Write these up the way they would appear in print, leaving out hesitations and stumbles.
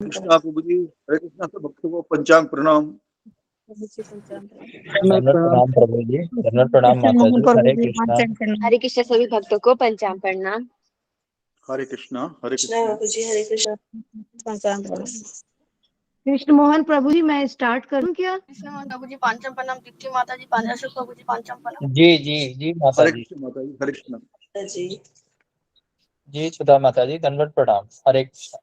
कृष्णा प्रभु जी। हरे कृष्णा सब भक्तों को पंचांग प्रणाम। दंडवत प्रणाम प्रभु जी, दंडवत प्रणाम माता जी। हरे कृष्णा। हरे कृष्ण सभी भक्तों को पंचांग प्रणाम। हरे कृष्णा हरे कृष्णा। प्रभु जी हरे कृष्ण। पंचांग कृष्ण मोहन प्रभु जी, मैं स्टार्ट करूं क्या? कृष्ण मोहन प्रभु जी पंचम प्रणाम। दीप्ति माता जी पांचाशु प्रभु जी पंचम प्रणाम। जी जी जी माता हरे जी। कृष्ण माता जी। हरे कृष्णा जी जी सुधा माता जी, दंडवत प्रणाम। हरे कृष्णा।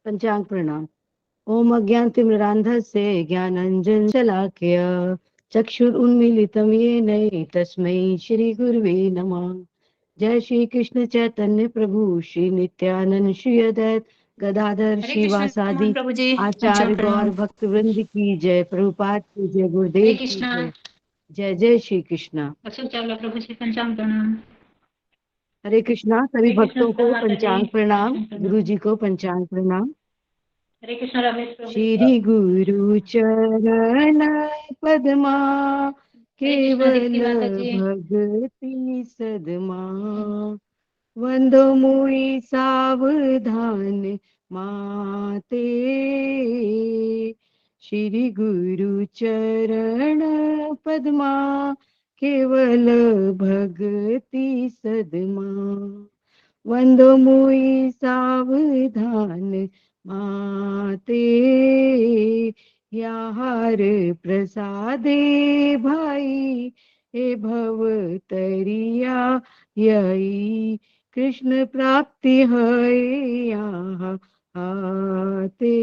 पंचांग प्रणाम। ओम अज्ञानतिमिरान्धस्य ज्ञानाञ्जन शलाकया चक्षुरुन्मीलितं येन तस्मै श्री गुरुवे नमः। जय श्री कृष्ण चैतन्य प्रभु श्री नित्यानंद श्री अद्वैत गदाधर श्रीवासादि आचार्य गौर भक्त वृंद की जय। प्रभुपाद की जय। गुरुदेव की जय। जय जय श्री कृष्णा। प्रभु जी पंचांग प्रणाम। हरे कृष्णा सभी भक्तों को पंचांग प्रणाम। गुरु जी को पंचांग प्रणाम। हरे कृष्णा रमेश प्रभु। श्री गुरु चरण पद्मा केवल भगति सदमा वंदो मुई सावधान माते। श्री गुरु चरण पद्मा केवल भगति सदमा वंदो मुई सावधान माते। याहार प्रसादे भाई हे भव तरिया यही कृष्ण प्राप्ति है यहाँ आते।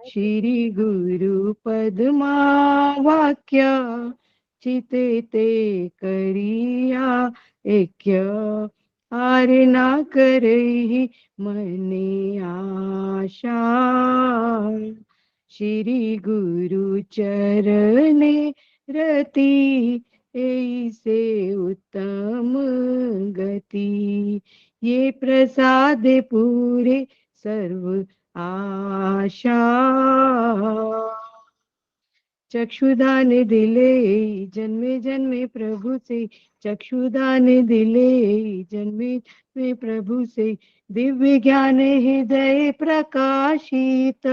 श्री गुरु पद्मा वाक्या चिते ते करिया ऐक्य आर ना करही मने आशा। श्री गुरु चरणे रति ऐसे उत्तम गति ये प्रसाद पूरे सर्व आशा। चक्षुदान दिले जन्मे जन्मे प्रभु से चक्षुदान दिले जन्मे जन्मे प्रभु से दिव्य ज्ञान हृदय प्रकाशित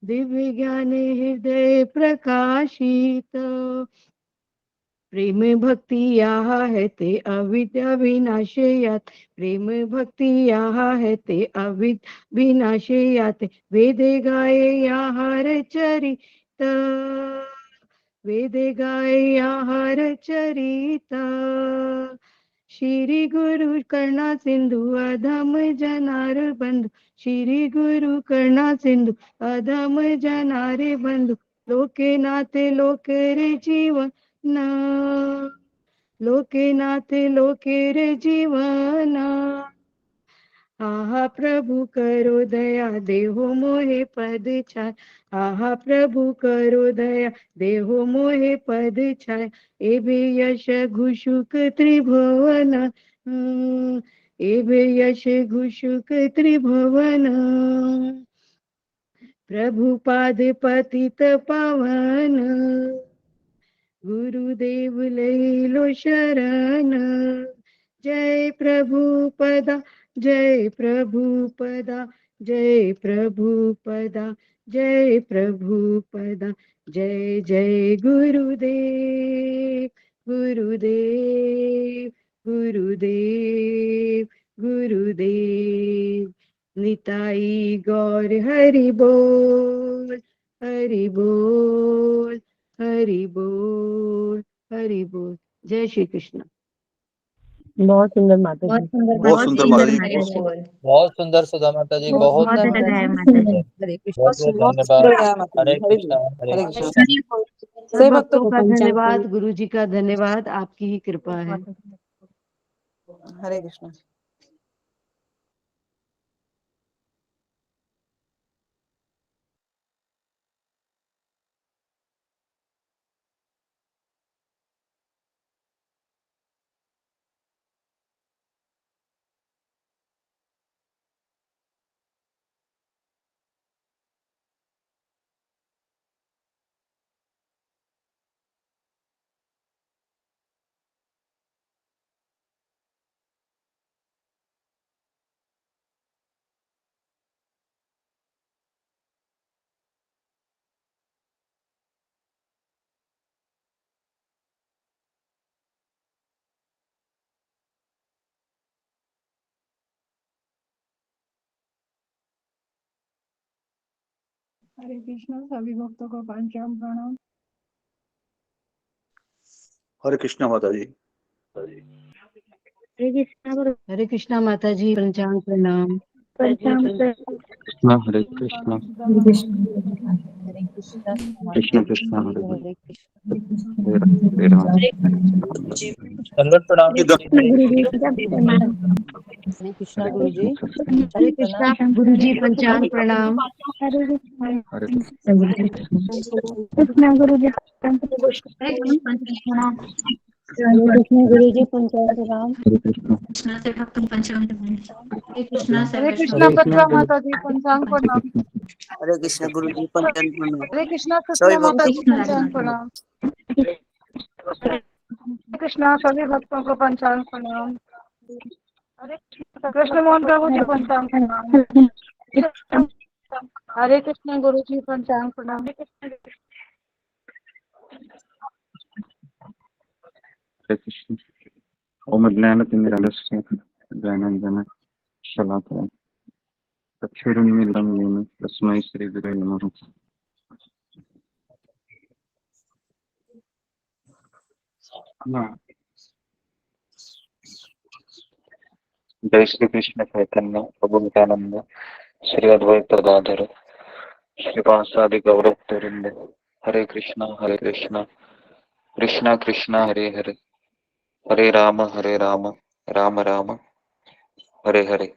दिव्य ज्ञान हृदय प्रकाशित प्रेम भक्ति यहाँ है ते अविद्या विनाशयात प्रेम भक्ति यहाँ है ते अविद्या विनाशयात वेदे गाये यहाँ चरित वेदे गाये यहाँ चरित श्री गुरु करुणा सिंधु अधम जनार बंधु श्री गुरु करुणा सिंधु अधम जनारे बंधु लोके नाते लोके रे जीवन ना लोके नाते लोके रे जीवना। आहा प्रभु करो दया देहो मोहे पद छाय आहा प्रभु करो दया देहो मोहे पद छाय एबे यश घुषुक त्रिभुवन एबे यश घुषुक त्रिभुवन प्रभुपाद पतित पावन गुरुदेव ले लो शरण। जय प्रभुपदा जय प्रभुपदा जय प्रभुपदा जय प्रभुपदा जय जय गुरुदेव गुरुदेव गुरुदेव गुरुदेव निताई गौर हरि बोल हरि बोल हरि बोल हरि बोल। जय श्री कृष्ण। बहुत सुंदर माता जी। बहुत सुंदर माता जी। बहुत सुंदर सुधा माता जी, बहुत बहुत सुंदर। हरे कृष्ण। बहुत बहुत धन्यवाद। हरे कृष्णा हरे कृष्णा। सब भक्तों का धन्यवाद। गुरु जी का धन्यवाद। आपकी ही कृपा है। हरे कृष्ण। हरे कृष्णा सभी भक्तों को पंचांग प्रणाम। हरे कृष्णा माता जी। हरे कृष्णा माता जी, पंचांग प्रणाम। हरे कृष्णा कृष्ण कृष्ण हरे हरे हरे राम दंडवत प्रणाम ये द- हरे कृष्णा गुरु जी। हरे कृष्णा गुरु जी, पंचांग प्रणाम। हरे कृष्णा गुरु जी हरे कृष्णा गुरु जी, पंचांग प्रणाम। हरे कृष्णा कृष्णा से भक्तों पंचांग हरे कृष्णा से हरे वैष्णव कृष्णा हरे पत्रा माता जी पंचांग हरे प्रणाम। कृष्णा हरे कृष्ण गुरु जी पंचायत प्रणाम। हरे कृष्णा सभी सत्या माता जी भक्तों पंचांग प्रणाम। हरे कृष्णा सभी भक्तों को पंचांग प्रणाम। हरे कृष्ण मोहन प्रभु जी पंचांग प्रणाम। हरे कृष्ण गुरु जी पंचांग प्रणाम। हरे कृष्ण ओम ज्ञानतिमिरालस्य ज्ञानाञ्जन शलाकया चक्षुरुन्मीलितं येन तस्मै श्रीगुरवे नमः। जय श्री कृष्ण चैतन्य प्रभु नित्यानंद श्री अद्वैत गदाधर श्रीवासादि गौरवृंद हरे कृष्णा कृष्णा कृष्णा हरे हरे हरे राम राम राम हरे हरे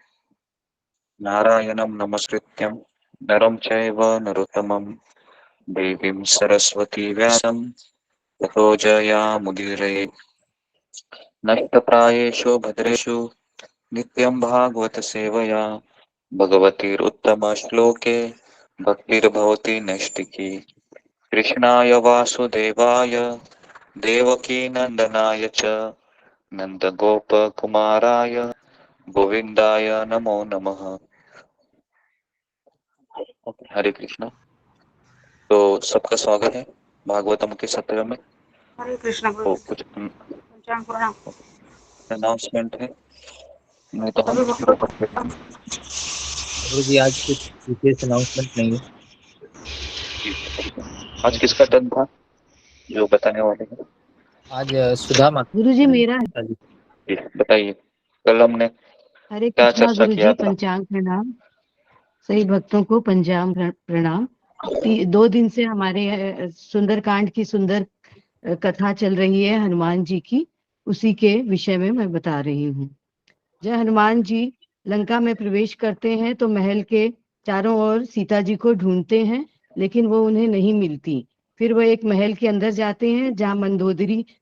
नारायणं नमस्कृत्यं नरं चैव नरोत्तमं देवीं सरस्वती व्यासं ततो जयामुदीरये नष्टप्रायेषु भद्रेषु नित्यं भागवत सेवया भगवतीरुत्तमश्लोके भक्तिर्भवति नैष्टिकी कृष्णाय वासुदेवाय देवकी नंदनाय च नंदगोपकुमाराय गोविंदाय नमो नमः। हरे कृष्णा। तो सबका स्वागत है भागवतम के सत्र में। हरे कृष्ण तो गुरु जी कुछ पंचांग प्रणाम। अनाउंसमेंट है, नहीं तो हम सभी शुरू भक्तों करते हैं। गुरु जी, आज कुछ विशेष अनाउंसमेंट नहीं है। आज किसका टर्न था जो बताने वाले हैं? आज सुधा माता गुरु जी मेरा है। जी। जी, बताइए। कल हमने हरे क्या कृष्णा चर्चा गुरु किया जी, था? पंचांग प्रणाम। सही भक्तों को पंचांग प्रणाम। 2 दिन से हमारे सुंदरकांड की सुंदर कथा चल रही है हनुमान जी की, उसी के विषय में मैं बता रही हूँ। जब हनुमान जी लंका में प्रवेश करते हैं तो महल के चारों ओर सीता जी को ढूंढते हैं, लेकिन वो उन्हें नहीं मिलती। फिर वो एक महल के अंदर जाते हैं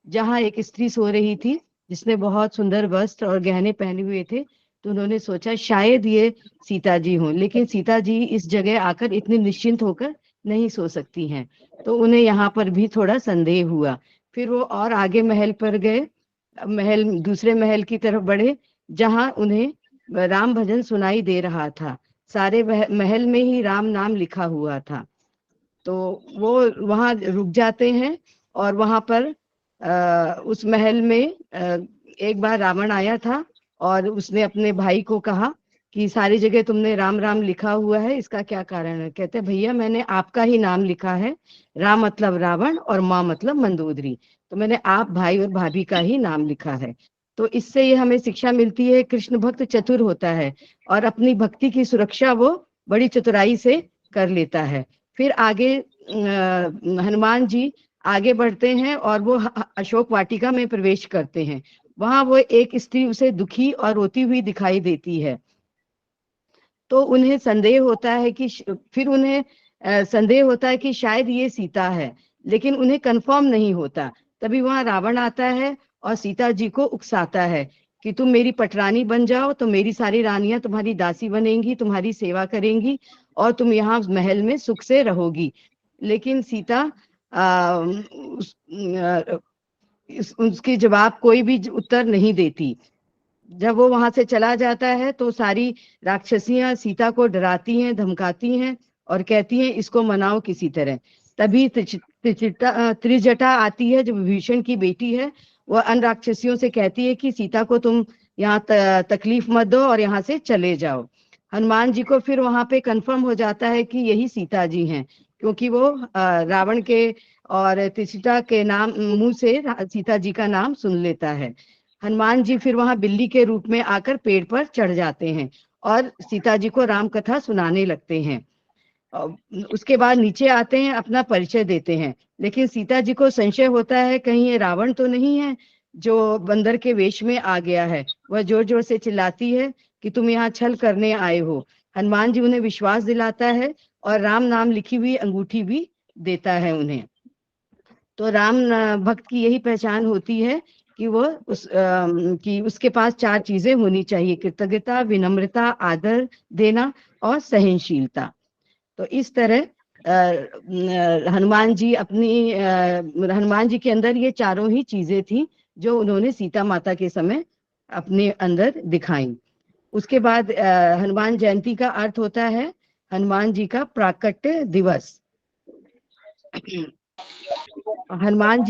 जहाँ एक स्त्री सो रही थी, जिसने बहुत सुंदर वस्त्र और गहने पहने हुए थे। तो उन्होंने सोचा शायद ये सीता जी हों, लेकिन सीता जी इस जगह आकर इतनी निश्चिंत होकर नहीं सो सकती हैं। तो उन्हें यहाँ पर भी थोड़ा संदेह हुआ। फिर वो और आगे महल पर गए, दूसरे महल की तरफ बढ़े, जहां उन्हें राम भजन सुनाई दे रहा था। सारे महल में ही राम नाम लिखा हुआ था। तो वो वहां रुक जाते हैं और वहां पर उस महल में एक बार रावण आया था और उसने अपने भाई को कहा कि सारी जगह तुमने राम राम लिखा हुआ है, इसका क्या कारण है? कहते भैया मैंने आपका ही नाम लिखा है। राम मतलब रावण और माँ मतलब मंदोदरी, तो मैंने आप भाई और भाभी का ही नाम लिखा है। तो इससे ये हमें शिक्षा मिलती है, कृष्ण भक्त चतुर होता है और अपनी भक्ति की सुरक्षा वो बड़ी चतुराई से कर लेता है। फिर आगे हनुमान जी आगे बढ़ते हैं और वो अशोक वाटिका में प्रवेश करते हैं। वहां वो एक स्त्री उसे दुखी और रोती हुई दिखाई देती है। तो उन्हें संदेह होता है कि शायद ये सीता है, लेकिन उन्हें कंफर्म नहीं होता। तभी वहां रावण आता है और सीता जी को उकसाता है कि तुम मेरी पटरानी बन जाओ तो मेरी सारी रानियां तुम्हारी दासी बनेंगी, तुम्हारी सेवा करेंगी और तुम यहाँ महल में सुख से रहोगी। लेकिन सीता उसके जवाब कोई भी उत्तर नहीं देती। जब वो वहां से चला जाता है तो सारी राक्षसियां सीता को डराती हैं, धमकाती हैं और कहती हैं इसको मनाओ किसी तरह। तभी त्रिजटा आती है जो विभीषण की बेटी है। वह अन्य राक्षसियों से कहती है कि सीता को तुम यहाँ तकलीफ मत दो और यहाँ से चले जाओ। हनुमान जी को फिर वहां पे कंफर्म हो जाता है कि यही सीता जी हैं, क्योंकि वो रावण के और त्रिशिटा के नाम मुंह से सीता जी का नाम सुन लेता है। हनुमान जी फिर वहां बिल्ली के रूप में आकर पेड़ पर चढ़ जाते हैं और सीता जी को राम कथा सुनाने लगते हैं। उसके बाद नीचे आते हैं, अपना परिचय देते हैं, लेकिन सीता जी को संशय होता है कहीं ये रावण तो नहीं है जो बंदर के वेश में आ गया है। वह जोर जोर से चिल्लाती है कि तुम यहाँ छल करने आए हो। हनुमान जी उन्हें विश्वास दिलाता है और राम नाम लिखी हुई अंगूठी भी देता है उन्हें। तो राम भक्त की यही पहचान होती है कि वो कि उसके पास 4 चीजें होनी चाहिए: कृतज्ञता, विनम्रता, आदर देना और सहनशीलता। तो इस तरह हनुमान जी के अंदर ये चारों ही चीजें थी जो उन्होंने सीता माता के समय अपने अंदर दिखाई। उसके बाद हनुमान जयंती का अर्थ होता है हनुमान जी का प्राकट्य दिवस। हनुमान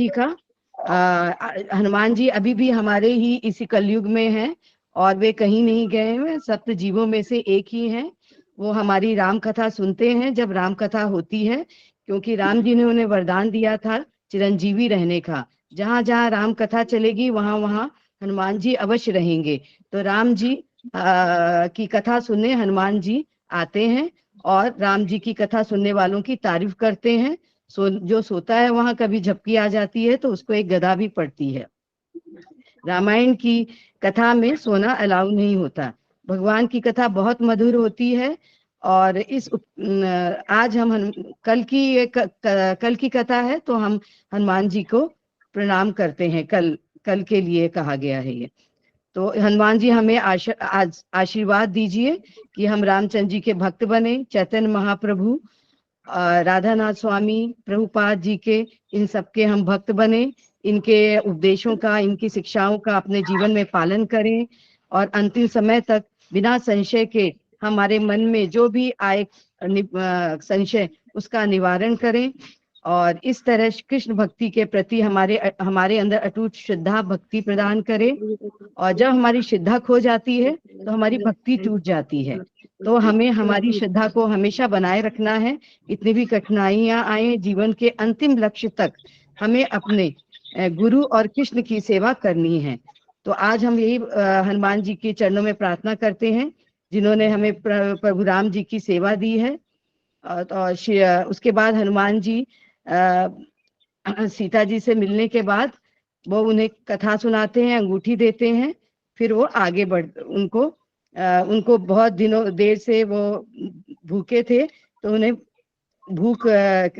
जी अभी भी हमारे ही इसी कलयुग में हैं और वे कहीं नहीं गए हैं, सप्त जीवों में से एक ही हैं। वो हमारी राम कथा सुनते हैं जब राम कथा होती है, क्योंकि राम जी ने उन्हें वरदान दिया था चिरंजीवी रहने का। जहां जहां राम कथा चलेगी वहां वहां हनुमान जी अवश्य रहेंगे। तो राम जी की कथा सुनने हनुमान जी आते हैं और राम जी की कथा सुनने वालों की तारीफ करते हैं। जो सोता है वहां कभी झपकी आ जाती है तो उसको एक गदा भी पड़ती है। रामायण की कथा में सोना अलाउ नहीं होता। भगवान की कथा बहुत मधुर होती है और आज हम कल की कथा है तो हम हनुमान जी को प्रणाम करते हैं। कल के लिए कहा गया है ये। तो हनुमान जी हमें आज आशीर्वाद दीजिए कि हम रामचंद्र जी के भक्त बने। चैतन्य महाप्रभु, राधानाथ स्वामी, प्रभुपाद जी के, इन सबके हम भक्त बने। इनके उपदेशों का, इनकी शिक्षाओं का अपने जीवन में पालन करें और अंतिम समय तक बिना संशय के हमारे मन में जो भी आए संशय उसका निवारण करें और इस तरह कृष्ण भक्ति के प्रति हमारे अंदर अटूट श्रद्धा भक्ति प्रदान करें। और जब हमारी श्रद्धा खो जाती है तो हमारी भक्ति टूट जाती है। तो हमें हमारी श्रद्धा को हमेशा बनाए रखना है। इतनी भी कठिनाइयां आए जीवन के अंतिम लक्ष्य तक हमें अपने गुरु और कृष्ण की सेवा करनी है। तो आज हम यही हनुमान जी के चरणों में प्रार्थना करते हैं जिन्होंने हमें प्रभु राम जी की सेवा दी है। और उसके बाद हनुमान जी सीता जी से मिलने के बाद वो उन्हें कथा सुनाते हैं, अंगूठी देते हैं, फिर वो आगे उनको बहुत देर से वो भूखे थे तो उन्हें भूख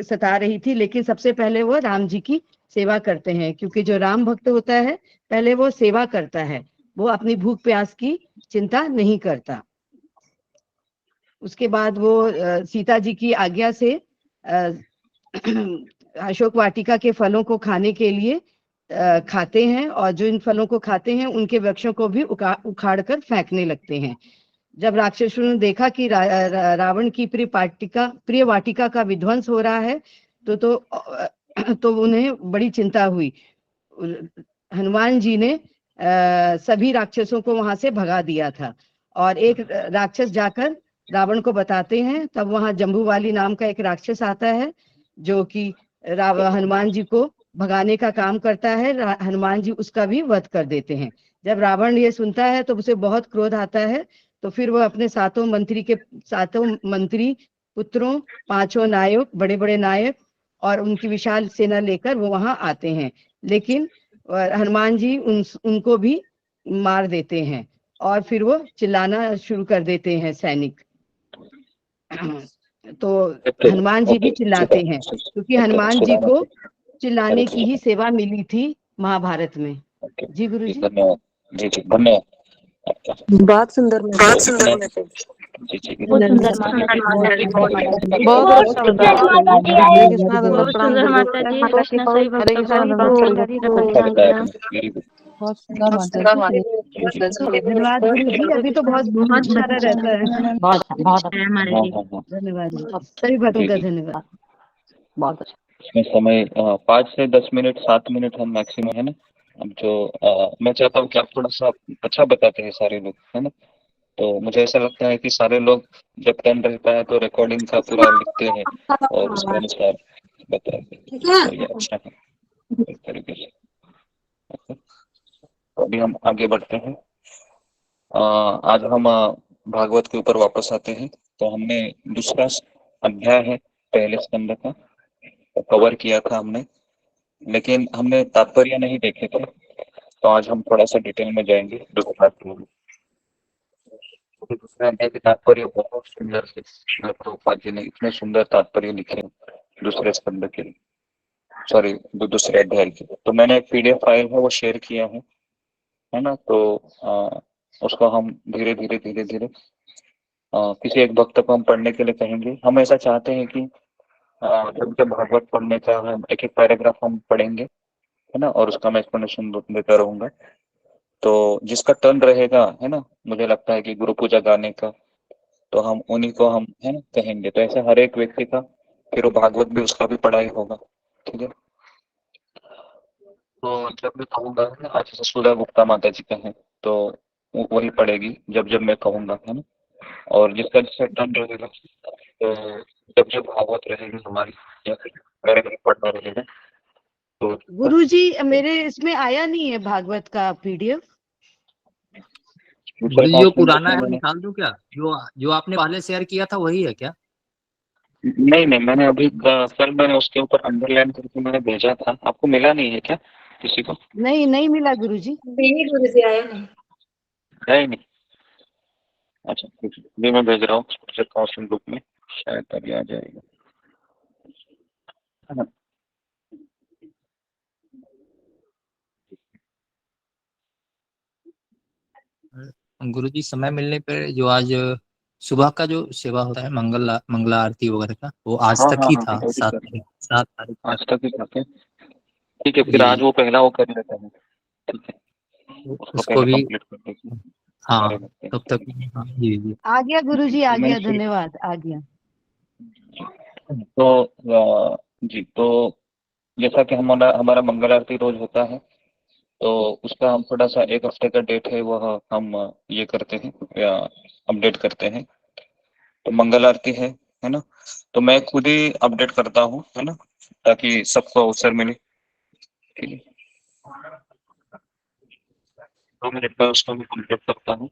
सता रही थी, लेकिन सबसे पहले वो राम जी की सेवा करते हैं, क्योंकि जो राम भक्त होता है पहले वो सेवा करता है, वो अपनी भूख प्यास की चिंता नहीं करता। उसके बाद वो सीता जी की आज्ञा से अशोक वाटिका के फलों को खाने के लिए खाते हैं और जो इन फलों को खाते हैं उनके वृक्षों को भी उखाड़ कर फेंकने लगते हैं। जब राक्षसों ने देखा कि रावण की प्रिय वाटिका का विध्वंस हो रहा है तो उन्हें बड़ी चिंता हुई। हनुमान जी ने सभी राक्षसों को वहां से भगा दिया था और एक राक्षस जाकर रावण को बताते हैं। तब वहां जम्बूवाली नाम का एक राक्षस आता है जो कि हनुमान जी को भगाने का काम करता है। हनुमान जी उसका भी वध कर देते हैं। जब रावण ये सुनता है तो उसे बहुत क्रोध आता है, तो फिर वो अपने सातों मंत्री पुत्रों, 5 नायक, बड़े बड़े नायक और उनकी विशाल सेना लेकर वो वहां आते हैं, लेकिन हनुमान जी उनको भी मार देते हैं और फिर वो चिल्लाना शुरू कर देते हैं सैनिक। तो हनुमान जी भी चिल्लाते हैं क्योंकि हनुमान जी को चिल्लाने की ही सेवा मिली थी महाभारत में। जी गुरु जी। धन्यवाद। जी जी धन्यवाद। बहुत सुंदर मैसेज। जी जी बहुत सुंदर माता जी। बहुत अच्छा बताया। हरे कृष्णा बहुत सुंदर माता जी। कृष्ण सही हरे भक्तों कृष्णा को अच्छा बताया आपने, वेरी गुड। बहुत सुंदर माता जी। धन्यवाद गुरु जी। अभी तो बहुत सारा रहता है। बहुत अच्छा है हमारे हाँ लिए। हाँ हाँ धन्यवाद सभी भक्तों का धन्यवाद। बहुत अच्छा। इसमें समय 5 से 10 मिनट 7 मिनट हम मैक्सिमम है ना। अब जो मैं चाहता हूँ कि आप थोड़ा सा अच्छा बताते हैं सारे लोग, है ना। तो मुझे ऐसा लगता है कि सारे लोग जब टर्न रहता है तो रिकॉर्डिंग का पूरा लिखते हैं और उसके अनुसार बताते हैं, तो ये अच्छा है एक तरीके से। तो अभी हम आगे बढ़ते हैं। आज हम भागवत के ऊपर वापस आते हैं। तो हमने दूसरा अध्याय है पहले स्कंद का, तो कवर किया था हमने, लेकिन हमने तात्पर्य नहीं देखे थे। तो आज हम थोड़ा सा डिटेल में जाएंगे दूसरा अध्याय में। दूसरा अध्याय के तात्पर्य बहुत सुंदर से प्रभुपाद जी ने इतने सुंदर तात्पर्य लिखे दूसरे स्कंद के, सॉरी दूसरे अध्याय के। तो मैंने एक पीडीएफ फाइल है वो शेयर किया है ना। तो उसको हम धीरे धीरे धीरे धीरे किसी एक भक्त को हम पढ़ने के लिए कहेंगे। हम ऐसा चाहते हैं कि जब जब भागवत पढ़ने का हम एक एक पैराग्राफ हम पढ़ेंगे, है ना, और उसका मैं एक्सप्लेनेशन देता रहूंगा। तो जिसका टर्न रहेगा, है ना, मुझे लगता है कि गुरु पूजा गाने का, तो हम उन्हीं को हम, है ना, कहेंगे। तो ऐसे हर एक व्यक्ति का फिर वो भागवत भी उसका भी पढ़ाई होगा, ठीक है। तो जब मैं कहूँगा, है ना, आज जैसे सुधा गुप्ता माता जी का है तो वही पढ़ेगी जब जब मैं कहूँगा, है ना। और जिसका जिसका टर्न रहेगा, तो जब जब भागवत रहेगी हमारी या फिर पैराग्राफ पढ़ना रहेगा तो गुरुजी मेरे इसमें आया नहीं है भागवत का पीडीएफ। गुरुजी जो पुराना है निकाल दूं क्या? जो आपने पहले शेयर किया था वही है क्या? नहीं नहीं, मैंने अभी कल मैंने उसके ऊपर अंडरलाइन करके मैंने भेजा था, आपको मिला नहीं है क्या किसी को? नहीं मिला गुरुजी। है नहीं, अच्छा ठीक है, अभी मैं भेज रहा हूँ कौशल ग्रुप में, शायद तभी आ जाएगा, है ना। गुरुजी समय मिलने पर जो आज सुबह का जो सेवा होता है मंगला आरती वगैरह का, वो आज हाँ तक हाँ ही हाँ, था, वो भी 7 कर, तारीख 7 तारीख आज तक। तक ही करते हैं, ठीक है। फिर जी आज वो पहला वो कर लेते हैं, ठीक है, तो उसको उसको पहले भी, कंप्लीट कर देते हैं सारे हाँ बच्चे। तब तक। हाँ, जी जी। आ गया गुरुजी, आ तो मैंने गया, धन्यवाद, आ गया। तो जी, तो जैसा कि हमारा हमारा मंगल आरती रोज होता है, तो उसका हम थोड़ा सा एक हफ्ते का डेट है वह हम ये करते हैं या अपडेट करते हैं। तो मंगल आरती है ना, तो मैं खुद ही अपडेट करता हूँ, है ना, ताकि सबको अवसर मिले, ठीक है। 2 मिनट में उसको मैं कंप्लीट करता हूँ।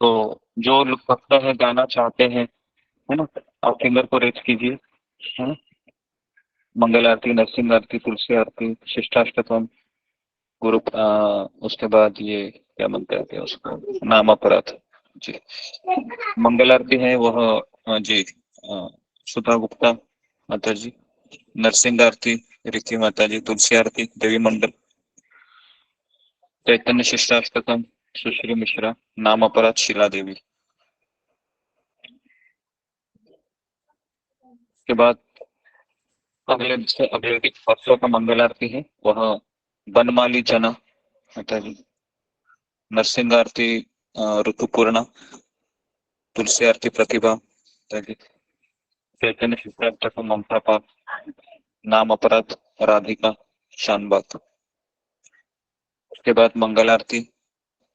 तो जो लोग भक्त है गाना चाहते हैं, है ना, आप फिंगर को रेज कीजिए, है ना। मंगल आरती, नरसिंह आरती, तुलसी आरती, शिष्टाष्टकम, गुरु उसके बाद ये क्या मनते हैं उसको, नाम अपराध जी। मंगल आरती है वह जी सुधा गुप्ता माता जी, नरसिंह आरती रिकी माता जी, तुलसी आरती देवी मंडल, चैतन्य शिष्टाष्टकम सुश्री मिश्रा, नाम अपराध शीला देवी। के बाद अगले परसों का मंगल आरती है वह बनमाली जना माता जी, नरसिंह आरती ऋतुपूर्णा, तुलसी आरती प्रतिभा माता जी, चैतन्य शिष्टाष्टकम ममता पाल, नाम अपराध राधिका शानबाग। उसके बाद मंगल आरती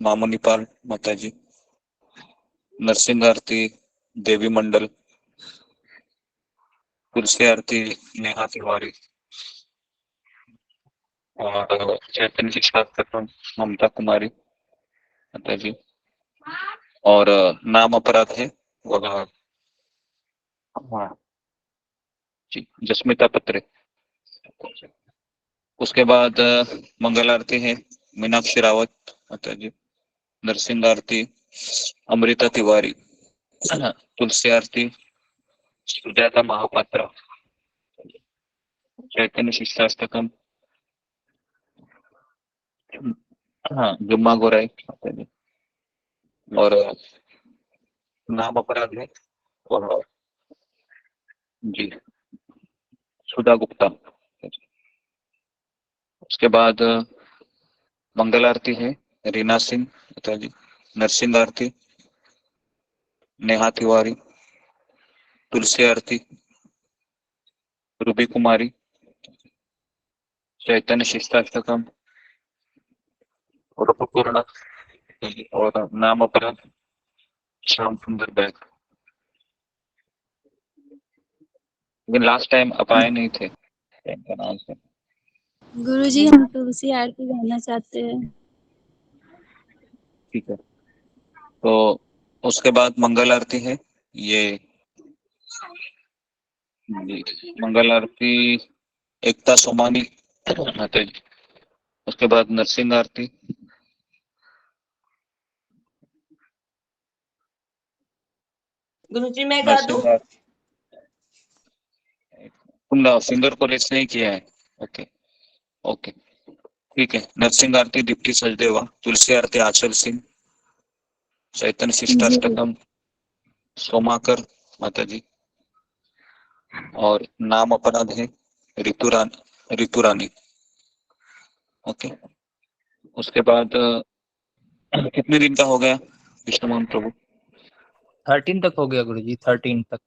मामुनिपाल माता जी, नरसिंह आरती देवी मंडल, तुलसी आरती नेहा तिवारी, और चैतन्य शिक्षाक्रम ममता कुमारी माता जी, और नाम अपराध है वह हाँ जी जस्मिता पत्रे। उसके बाद मंगल आरती है मीनाक्षी रावत माता जी, नरसिंह आरती अमृता तिवारी, तुलसी आरती सुजाता महापात्रा, चैतन्य शिक्षाष्टकम हाँ जुम्मा गोराई माता जी, और नाम अपराध है वह जी सुधा गुप्ता। उसके बाद मंगल आरती है रीना सिंह माता जी, नरसिंह आरती नेहा तिवारी, तुलसी आरती रूबी कुमारी, चैतन्य शिष्टाष्टकम ऋतुपूर्णा, और नाम अपराध श्याम सुंदर बैग, लेकिन लास्ट टाइम आप आए नहीं थे, इनका नाम से। गुरुजी हम तुलसी आरती गाना चाहते हैं। ठीक है, तो उसके बाद मंगल आरती है। ये मंगल आरती एकता सोमानी माता जी। उसके बाद नरसिंह आरती, गुरुजी मैं गा दूं? नरसिंह आरती सिंगर को रेस नहीं किया है। ओके ओके ठीक है। नरसिंह आरती दीप्ति सचदेवा, तुलसी आरती आचल सिंह, चैतन्य शिष्टाष्टकम सोमाकर माता जी, और नाम अपराध है ऋतु रानी। ओके, उसके बाद कितने दिन का हो गया विष्णु मोहन प्रभु? 13 तक हो गया गुरुजी, 13 तक।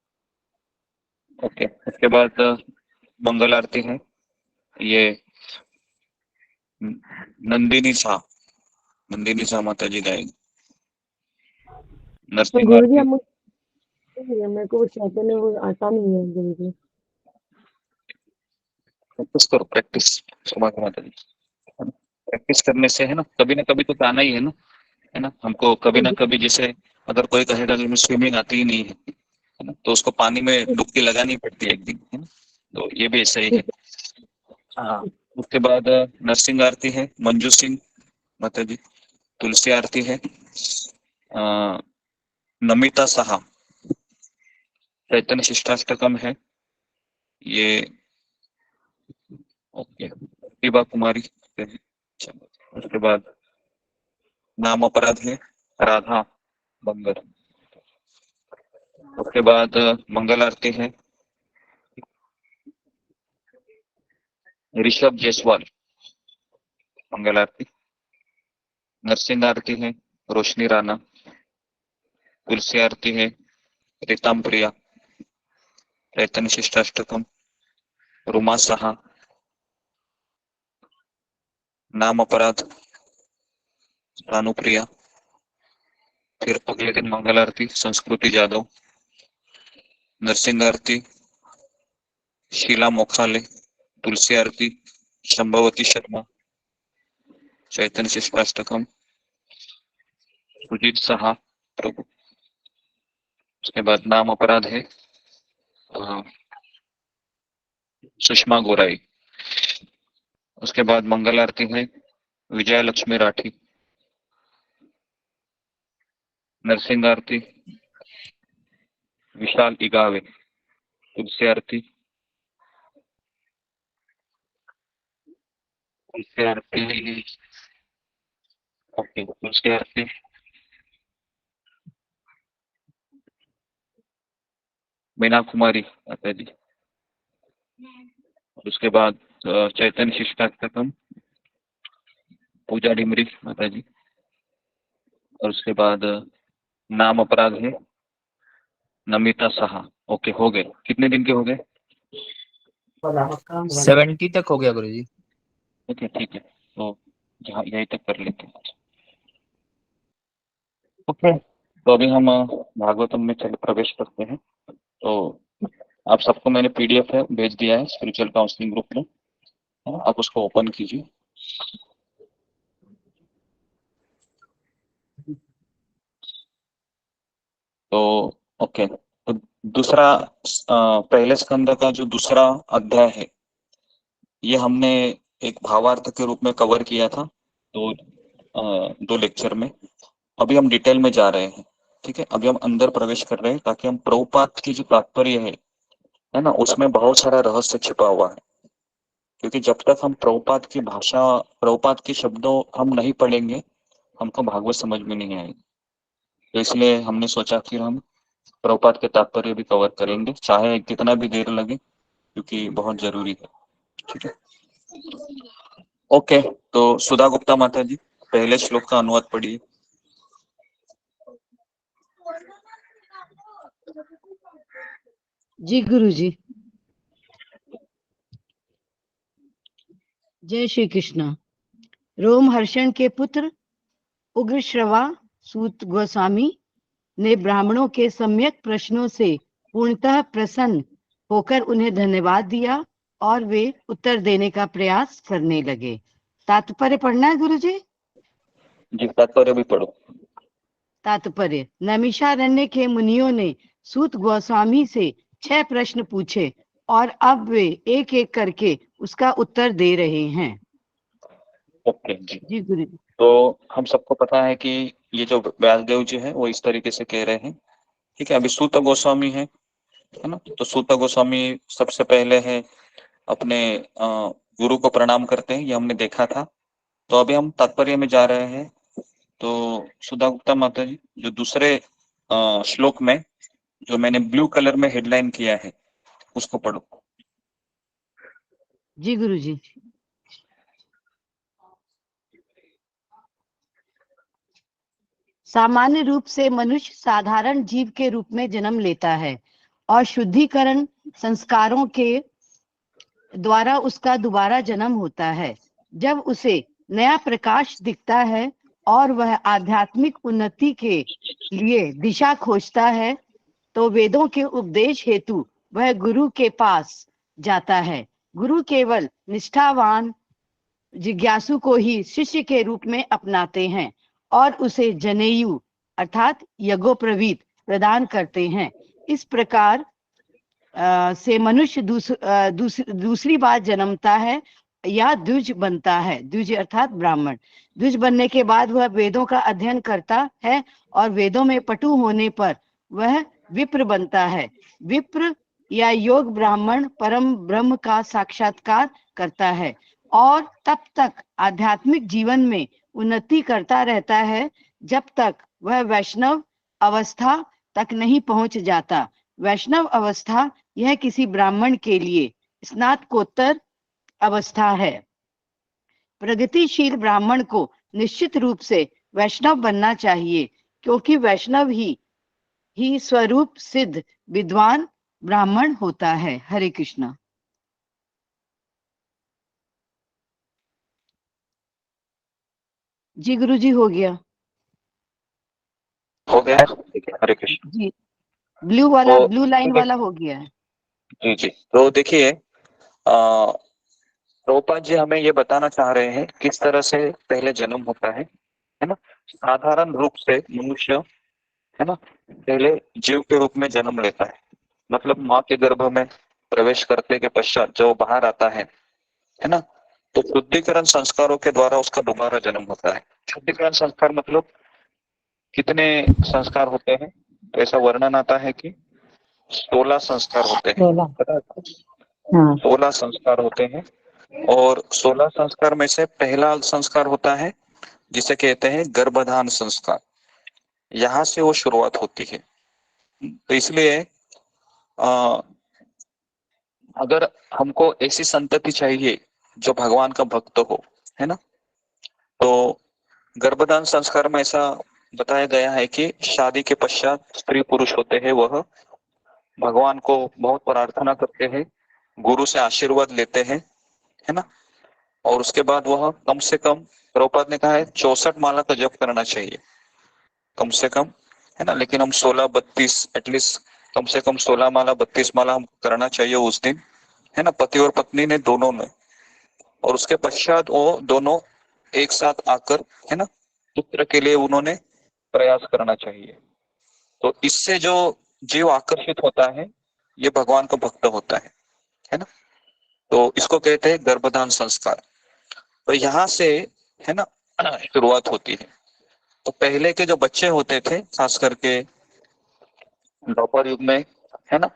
ओके, उसके बाद मंगल आरती है। ये नंदिनी शाह माता जी गाएगी। नरसिंह गुरुजी आरती, मेरे को चैतन्य वो आता नहीं है गुरुजी। प्रैक्टिस करो, प्रैक्टिस सोमा माता जी। प्रैक्टिस करने से है ना, कभी ना कभी तो आना ही है ना। हमको कभी ना कभी, जैसे अगर कोई कहेगा कि मुझे स्विमिंग आती ही नहीं है ना, तो उसको पानी में डुबकी लगानी पड़ती है एक दिन, है ना। तो ये भी ऐसा ही है। हाँ, उसके बाद नरसिंह आरती है मंजू सिंह माता जी। तुलसी आरती है नमिता साहा, चैतन्य शिष्टाष्टकम है ये। ओके, प्रतिभा कुमारी। उसके बाद नाम अपराध है राधा बंगर। उसके बाद मंगल आरती है ऋषभ जायसवाल, मंगल आरती। नरसिंह आरती है रोशनी राणा। तुलसी आरती है रितम प्रिया, चैतन्य शिष्टाष्टकम रुमा साहा। नाम अपराध रानुप्रिया। फिर अगले दिन मंगल आरती संस्कृति जादव। नरसिंह आरती शीला मोखाले। तुलसी आरती शंभवती शर्मा, चैतन्य शिष्टाष्टकम सुजीत साहा प्रभु। उसके बाद नाम अपराध है सुषमा गोराई। उसके बाद मंगल आरती है विजय लक्ष्मी राठी। नरसिंह आरती विशाल इगावे। तुलसी आरती ओके, तुलसी आरती मीना कुमारी माता जी। उसके बाद चैतन्य शिष्टाष्टकम पूजा डिमरी माता जी। और उसके बाद नाम अपराध है नमिता साहा। ओके, हो गए। कितने दिन के हो गए? 70 तक हो गया गुरुजी। ओके ठीक है, तो यहाँ यहीं तक कर लेते हैं। ओके, तो अभी हम भागवतम में चल प्रवेश करते हैं। तो आप सबको मैंने पीडीएफ है भेज दिया है स्पिरिचुअल काउंसलिंग ग्रुप में, आप उसको ओपन कीजिए। तो ओके, तो दूसरा पहले स्कंद का जो दूसरा अध्याय है, ये हमने एक भावार्थ के रूप में कवर किया था दो लेक्चर में। अभी हम डिटेल में जा रहे हैं, ठीक है। अभी हम अंदर प्रवेश कर रहे हैं ताकि हम प्रभुपाद की जो तात्पर्य है ना, उसमें बहुत सारा रहस्य छिपा हुआ है। क्योंकि जब तक हम प्रभुपाद की भाषा, प्रभुपाद के शब्दों हम नहीं पढ़ेंगे, हमको भागवत समझ में नहीं आएगी। तो इसलिए हमने सोचा कि हम प्रभुपाद के तात्पर्य भी कवर करेंगे, चाहे कितना भी देर लगे, क्योंकि बहुत जरूरी है, ठीक है। ओके, तो सुधा गुप्ता माता जी पहले श्लोक का अनुवाद पढ़िए। जी गुरुजी। जय श्री कृष्णा। रोमहर्षण के पुत्र उग्र श्रवा सूत गोस्वामी ने ब्राह्मणों के सम्यक प्रश्नों से पूर्णतः प्रसन्न होकर उन्हें धन्यवाद दिया और वे उत्तर देने का प्रयास करने लगे। तात्पर्य पढ़ना है गुरुजी? जी, तात्पर्य भी पढ़ो। तात्पर्य, नैमिषारण्य के मुनियों ने सूत गोस्वामी से 6 प्रश्न पूछे और अब वे एक एक करके उसका उत्तर दे रहे हैं। ओके जी। जी गुरु जी। तो हम सबको पता है कि ये जो व्यासदेव जी है वो इस तरीके से कह रहे हैं, ठीक है। अभी सूत गोस्वामी है ना, तो सूत गोस्वामी सबसे पहले है अपने गुरु को प्रणाम करते हैं, ये हमने देखा था। तो अभी हम तात्पर्य में जा रहे हैं। तो सुधा गुप्ता माता जी, जो दूसरे श्लोक में जो मैंने ब्लू कलर में हेडलाइन किया है उसको पढ़ो। जी गुरु जी। सामान्य रूप से मनुष्य साधारण जीव के रूप में जन्म लेता है और शुद्धिकरण संस्कारों के द्वारा उसका दोबारा जन्म होता है। जब उसे नया प्रकाश दिखता है और वह आध्यात्मिक उन्नति के लिए दिशा खोजता है तो वेदों के उपदेश हेतु वह गुरु के पास जाता है। गुरु केवल निष्ठावान जिज्ञासु को ही शिष्य के रूप में अपनाते हैं और उसे जनेयु अर्थात यज्ञोपवीत प्रदान करते हैं। इस प्रकार से मनुष्य दूसरी बार जन्मता है या द्विज बनता है। द्विज अर्थात ब्राह्मण। द्विज बनने के बाद वह वेदों का अध्ययन करता है और वेदों में पटु होने पर वह विप्र बनता है। विप्र या योग ब्राह्मण परम ब्रह्म का साक्षात्कार करता है और तब तक आध्यात्मिक जीवन में उन्नति करता रहता है जब तक वह वैष्णव अवस्था तक नहीं पहुंच जाता। वैष्णव अवस्था यह किसी ब्राह्मण के लिए स्नातकोत्तर अवस्था है। प्रगतिशील ब्राह्मण को निश्चित रूप से वैष्णव बनना चाहिए क्योंकि वैष्णव ही स्वरूप सिद्ध विद्वान ब्राह्मण होता है। हरे कृष्णा। जी गुरुजी, हो गया। हो गया है, ठीक है। हरे कृष्ण जी, ब्लू वाला तो ब्लू लाइन वाला हो गया है। जी जी। तो देखिए, प्रभुपाद जी हमें ये बताना चाह रहे हैं किस तरह से पहले जन्म होता है ना। साधारण रूप से मनुष्य है ना पहले जीव के रूप में जन्म लेता है, मतलब माँ के गर्भ में प्रवेश करने के पश्चात जो बाहर आता है ना, तो शुद्धिकरण संस्कारों के द्वारा उसका दोबारा जन्म होता है। शुद्धिकरण संस्कार मतलब कितने संस्कार होते हैं, तो ऐसा वर्णन आता है कि 16 संस्कार होते हैं। 16 संस्कार होते हैं और 16 संस्कार में से पहला संस्कार होता है जिसे कहते हैं गर्भधान संस्कार। यहाँ से वो शुरुआत होती है। तो इसलिए अगर हमको ऐसी संतति चाहिए जो भगवान का भक्त हो, है ना, तो गर्भधान संस्कार में ऐसा बताया गया है कि शादी के पश्चात स्त्री पुरुष होते हैं वह भगवान को बहुत प्रार्थना करते हैं, गुरु से आशीर्वाद लेते हैं, है ना, और उसके बाद वह कम से कम, प्रभुपाद ने कहा है 64 माला का जप करना चाहिए कम से कम, है ना, लेकिन हम 16-32 एटलीस्ट कम से कम 16 माला 32 माला हम करना चाहिए उस दिन, है ना, पति और पत्नी ने दोनों ने। और उसके पश्चात वो दोनों एक साथ आकर, है ना, पुत्र के लिए उन्होंने प्रयास करना चाहिए। तो इससे जो जीव आकर्षित होता है ये भगवान का भक्त होता है ना, तो इसको कहते हैं गर्भधान संस्कार। तो यहाँ से, है ना, शुरुआत होती है। तो पहले के जो बच्चे होते थे, खास करके द्वापर युग में, है ना,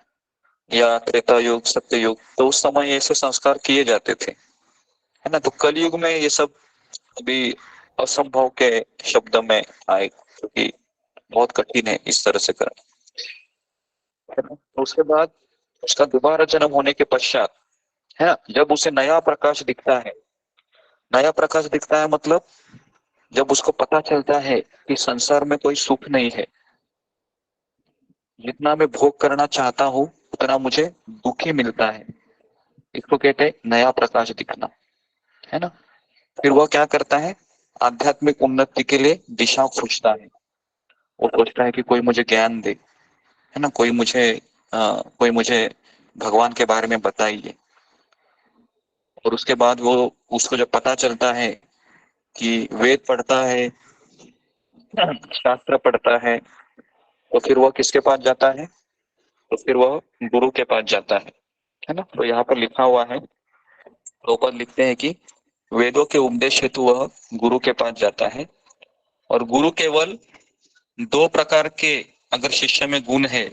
या त्रेता युग, सत्य युग, तो उस समय ऐसे संस्कार किए जाते थे, है ना। तो कल युग में ये सब अभी असंभव के शब्द में आए क्योंकि बहुत कठिन है इस तरह से करना, है ना। तो उसके बाद उसका दोबारा जन्म होने के पश्चात, है ना, जब उसे नया प्रकाश दिखता है, नया प्रकाश दिखता है मतलब जब उसको पता चलता है कि संसार में कोई सुख नहीं है, जितना मैं भोग करना चाहता हूँ उतना मुझे दुख ही मिलता है, इसको कहते हैं नया प्रकाश दिखना, है ना। फिर वह क्या करता है, आध्यात्मिक उन्नति के लिए दिशा खोजता है। वो सोचता है कि कोई मुझे ज्ञान दे, है ना, कोई मुझे भगवान के बारे में बताइए। और उसके बाद वो उसको जब पता चलता है कि वेद पढ़ता है, शास्त्र पढ़ता है, तो फिर वह किसके पास जाता है? तो फिर वह गुरु के पास जाता है ना। तो यहाँ पर लिखा हुआ है, ऊपर लिखते हैं कि वेदों के उपदेश हेतु वह गुरु के पास जाता है, और गुरु केवल 2 प्रकार के अगर शिष्य में गुण है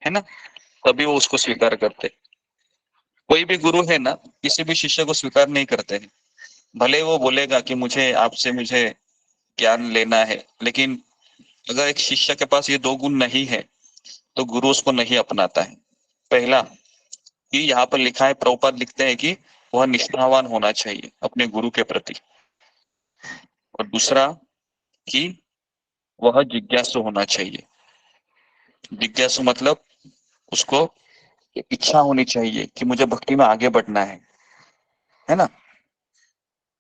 ना, तभी वो उसको स्वीकार करते। कोई भी गुरु है ना, किसी भी शिष्य को स्वीकार नहीं करते हैं। भले वो बोलेगा कि मुझे ज्ञान लेना है, लेकिन अगर एक शिष्य के पास ये 2 गुण नहीं है तो गुरु उसको नहीं अपनाता है। पहला कि यहाँ पर लिखा है, प्रभुपाद लिखते हैं कि वह निष्ठावान होना चाहिए अपने गुरु के प्रति, और दूसरा कि वह जिज्ञासु होना चाहिए। जिज्ञासु मतलब उसको इच्छा होनी चाहिए कि मुझे भक्ति में आगे बढ़ना है ना।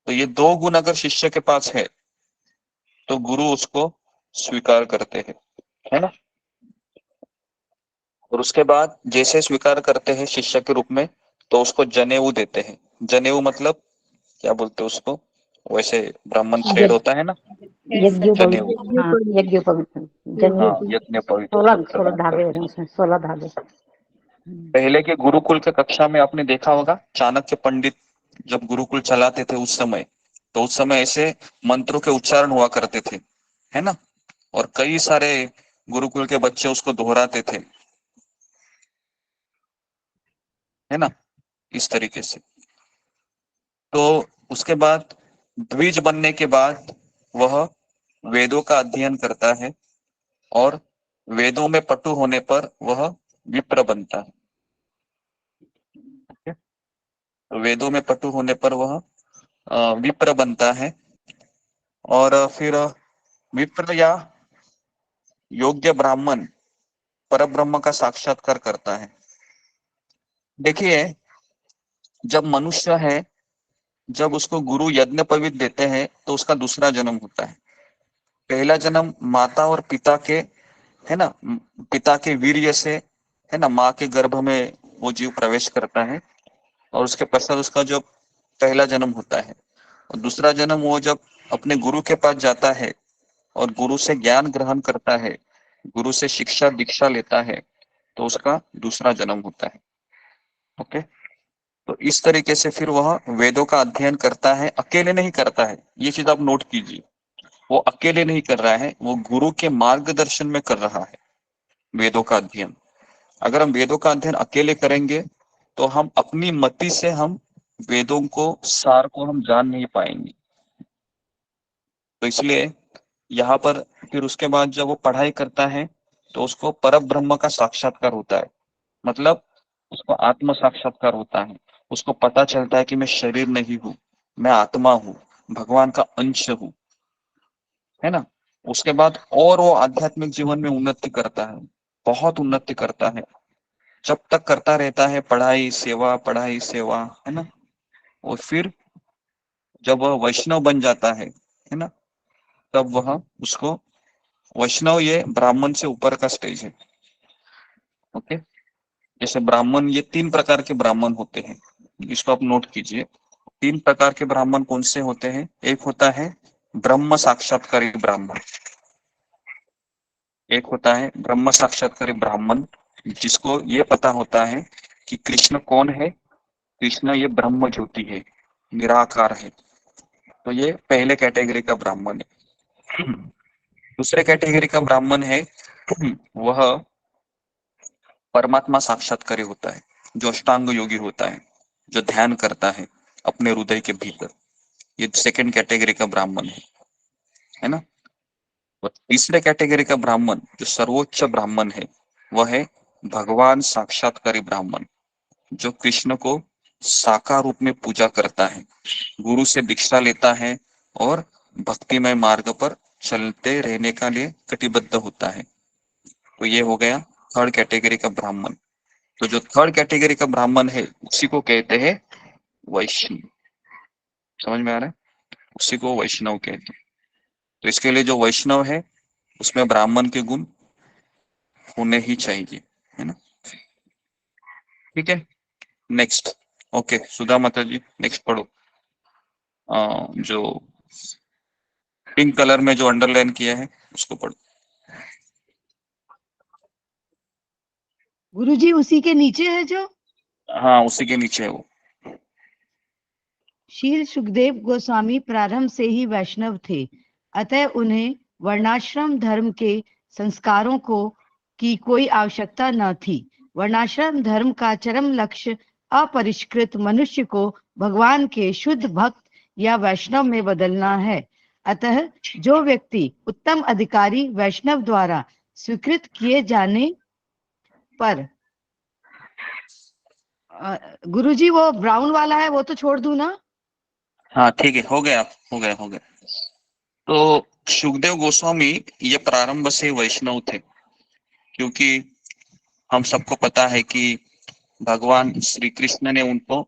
तो ये 2 गुण अगर शिष्य के पास है तो गुरु उसको स्वीकार करते हैं, है ना। और उसके बाद जैसे स्वीकार करते हैं शिष्य के रूप में, तो उसको जनेऊ देते हैं। जनेऊ मतलब क्या बोलते हैं उसको, वैसे ब्राह्मण थ्रेड होता है ना, जनेऊ। हाँ, यज्ञोपवीत हाँ, यज्ञ पवित्र 16 धागे हैं उसमें, 16 धागे। पहले के गुरुकुल के कक्षा में आपने देखा होगा, चाणक्य पंडित जब गुरुकुल चलाते थे उस समय, तो उस समय ऐसे मंत्रों के उच्चारण हुआ करते थे, है ना। और कई सारे गुरुकुल के बच्चे उसको दोहराते थे, है ना, इस तरीके से। तो उसके बाद द्विज बनने के बाद वह वेदों का अध्ययन करता है, और वेदों में पटु होने पर वह विप्र बनता है। तो वेदों में पटु होने पर वह विप्र बनता है, और फिर विप्र या योग्य ब्राह्मण परब्रह्म का साक्षात्कार करता है। देखिए, जब मनुष्य है, जब उसको गुरु यज्ञ पवित्र देते हैं तो उसका दूसरा जन्म होता है। पहला जन्म माता और पिता के, है ना, पिता के वीर्य से, है ना, माँ के गर्भ में वो जीव प्रवेश करता है, और उसके पश्चात उसका जो पहला जन्म होता है। और दूसरा जन्म वो जब अपने गुरु के पास जाता है और गुरु से ज्ञान ग्रहण करता है, गुरु से शिक्षा दीक्षा लेता है, तो उसका दूसरा जन्म होता है। ओके। तो इस तरीके से फिर वह वेदों का अध्ययन करता है। अकेले नहीं करता है, ये चीज आप नोट कीजिए, वो अकेले नहीं कर रहा है, वो गुरु के मार्गदर्शन में कर रहा है वेदों का अध्ययन। अगर हम वेदों का अध्ययन अकेले करेंगे तो हम अपनी मति से हम वेदों को सार को हम जान नहीं पाएंगे। तो इसलिए यहाँ पर फिर उसके बाद जब वो पढ़ाई करता है तो उसको परब्रह्म का साक्षात्कार होता है, मतलब उसको आत्म साक्षात्कार होता है। उसको पता चलता है कि मैं शरीर नहीं हूँ, मैं आत्मा हूँ, भगवान का अंश हूँ, है ना। उसके बाद और वो आध्यात्मिक जीवन में उन्नति करता है, बहुत उन्नति करता है। जब तक करता रहता है पढ़ाई सेवा, है ना। और फिर जब वह वैष्णव बन जाता है ना, तब वह उसको वैष्णव, ये ब्राह्मण से ऊपर का स्टेज है। ओके। जैसे ब्राह्मण, ये 3 प्रकार के ब्राह्मण होते हैं, इसको आप नोट कीजिए। 3 प्रकार के ब्राह्मण कौन से होते हैं? एक होता है ब्रह्म साक्षात्कारी ब्राह्मण, एक होता है ब्रह्म साक्षात्कारी ब्राह्मण जिसको ये पता होता है कि कृष्ण कौन है, कृष्ण ये ब्रह्म ज्योति है, निराकार है। तो ये पहले कैटेगरी का ब्राह्मण है। दूसरे कैटेगरी का ब्राह्मण है वह परमात्मा साक्षात्कारी होता है, जो अष्टांग योगी होता है, जो ध्यान करता है अपने हृदय के भीतर। ये सेकंड कैटेगरी का ब्राह्मण है ना। और तीसरे कैटेगरी का ब्राह्मण जो सर्वोच्च ब्राह्मण है, वह है भगवान साक्षात्कारी ब्राह्मण, जो कृष्ण को साकार रूप में पूजा करता है, गुरु से दीक्षा लेता है और भक्तिमय मार्ग पर चलते रहने का लिए कटिबद्ध होता है। तो ये हो गया थर्ड कैटेगरी का ब्राह्मण। तो जो थर्ड कैटेगरी का ब्राह्मण है उसी को कहते हैं वैष्णव। समझ में आ रहा है? उसी को वैष्णव कहते हैं। तो इसके लिए जो वैष्णव है उसमें ब्राह्मण के गुण होने ही चाहिए, है ना। ठीक है, नेक्स्ट। ओके सुधा माता जी नेक्स्ट पढ़ो। जो पिंक कलर में जो अंडरलाइन किया है उसको पढ़ो। गुरुजी उसी के नीचे है जो हाँ उसी के नीचे है वो। शील सुखदेव गोस्वामी प्रारंभ से ही वैष्णव थे, अतः उन्हें वर्णाश्रम धर्म के संस्कारों की कोई आवश्यकता न थी। वर्णाश्रम धर्म का चरम लक्ष्य अपरिष्कृत मनुष्य को भगवान के शुद्ध भक्त या वैष्णव में बदलना है। अतः जो व्यक्ति उत्तम अधिकारी वैष्णव द्वारा स्वीकृत किए जाने पर, गुरुजी वो ब्राउन वाला है वो तो छोड़ दूं ना? हाँ ठीक है, हो गया हो गया हो गया। तो सुखदेव गोस्वामी ये प्रारंभ से वैष्णव थे, क्योंकि हम सबको पता है कि भगवान श्री कृष्ण ने उनको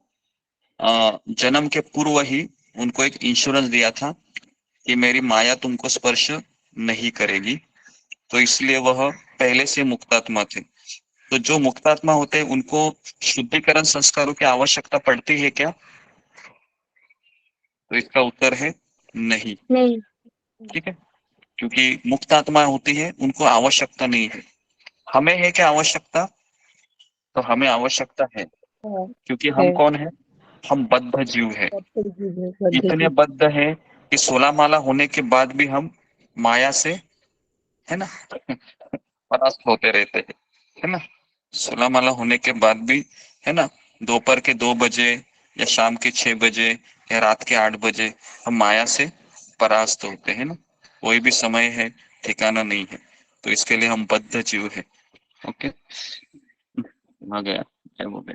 जन्म के पूर्व ही उनको एक इंश्योरेंस दिया था कि मेरी माया तुमको स्पर्श नहीं करेगी, तो इसलिए वह पहले से मुक्तात्मा थे। तो जो मुक्तात्मा होते हैं उनको शुद्धिकरण संस्कारों की आवश्यकता पड़ती है क्या? तो इसका उत्तर है नहीं। नहीं। ठीक है, क्योंकि मुक्तात्मा होती है उनको आवश्यकता नहीं है। हमें है क्या आवश्यकता? तो हमें आवश्यकता है, क्योंकि हम कौन है? हम बद्ध जीव है। इतने बद्ध है कि 16 माला होने के बाद भी हम माया से, है ना, परास्त होते रहते हैं, है ना। 16 माला होने के बाद भी, है ना, दोपहर के 2 बजे या शाम के 6 बजे या रात के 8 बजे हम माया से परास्त होते हैं ना। कोई भी समय है, ठिकाना नहीं है, तो इसके लिए हम बद्ध जीव है। ओके, आ गया क्या बोले।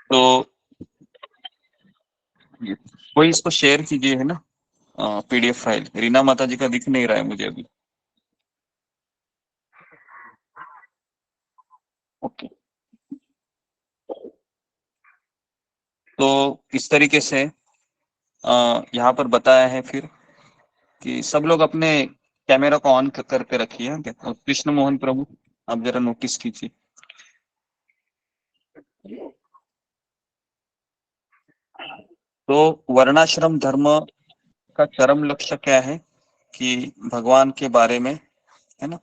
तो कोई इसको शेयर कीजिए, है ना, पीडीएफ फाइल। रीना माता जी का दिख नहीं रहा है मुझे अभी। ओके, तो इस तरीके से यहाँ पर बताया है फिर कि सब लोग अपने कैमरा को ऑन करके रखिए। और कृष्ण मोहन प्रभु आप जरा नोटिस कीजिए। तो वर्णाश्रम धर्म का चरम लक्ष्य क्या है कि भगवान के बारे में, है ना।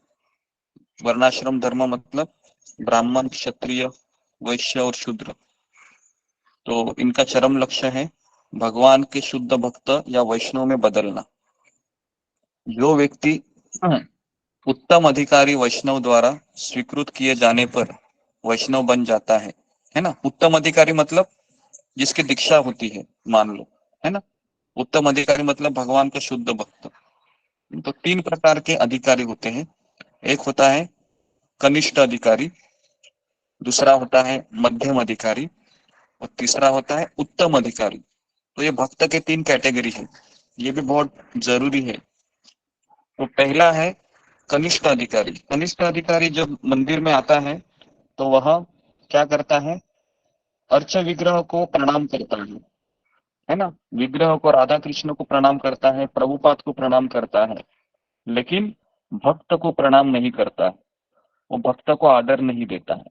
वर्णाश्रम धर्म मतलब ब्राह्मण, क्षत्रिय, वैश्य और शूद्र। तो इनका चरम लक्ष्य है भगवान के शुद्ध भक्त या वैष्णव में बदलना। जो व्यक्ति उत्तम अधिकारी वैष्णव द्वारा स्वीकृत किए जाने पर वैष्णव बन जाता है ना। उत्तम अधिकारी मतलब जिसकी दीक्षा होती है, मान लो, है ना। उत्तम अधिकारी मतलब भगवान का शुद्ध भक्त। तो 3 प्रकार के अधिकारी होते हैं। एक होता है कनिष्ठ अधिकारी, दूसरा होता है मध्यम अधिकारी और तीसरा होता है उत्तम अधिकारी। तो ये भक्त के 3 कैटेगरी है, ये भी बहुत जरूरी है। तो पहला है कनिष्ठ अधिकारी। कनिष्ठ अधिकारी जब मंदिर में आता है तो वह क्या करता है? अर्च विग्रह को प्रणाम करता है ना। विग्रह को, राधा कृष्ण को प्रणाम करता है, प्रभुपाद को प्रणाम करता है, लेकिन भक्त को प्रणाम नहीं करता है, वो भक्त को आदर नहीं देता है।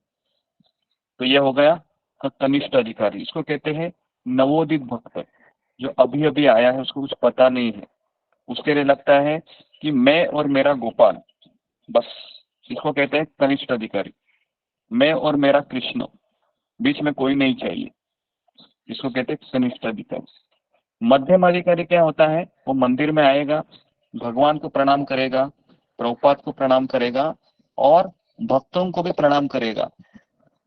तो ये हो गया कनिष्ठ अधिकारी। इसको कहते हैं नवोदित भक्त। जो अभी अभी आया है, उसको कुछ पता नहीं है, उसके लिए लगता है कि मैं और मेरा गोपाल बस। इसको कहते हैं कनिष्ठ अधिकारी। मैं और मेरा कृष्ण, बीच में कोई नहीं चाहिए, इसको कहते हैं कनिष्ठ अधिकारी। मध्यम अधिकारी क्या होता है? वो मंदिर में आएगा, भगवान को प्रणाम करेगा, प्रभुपाद को प्रणाम करेगा और भक्तों को भी प्रणाम करेगा,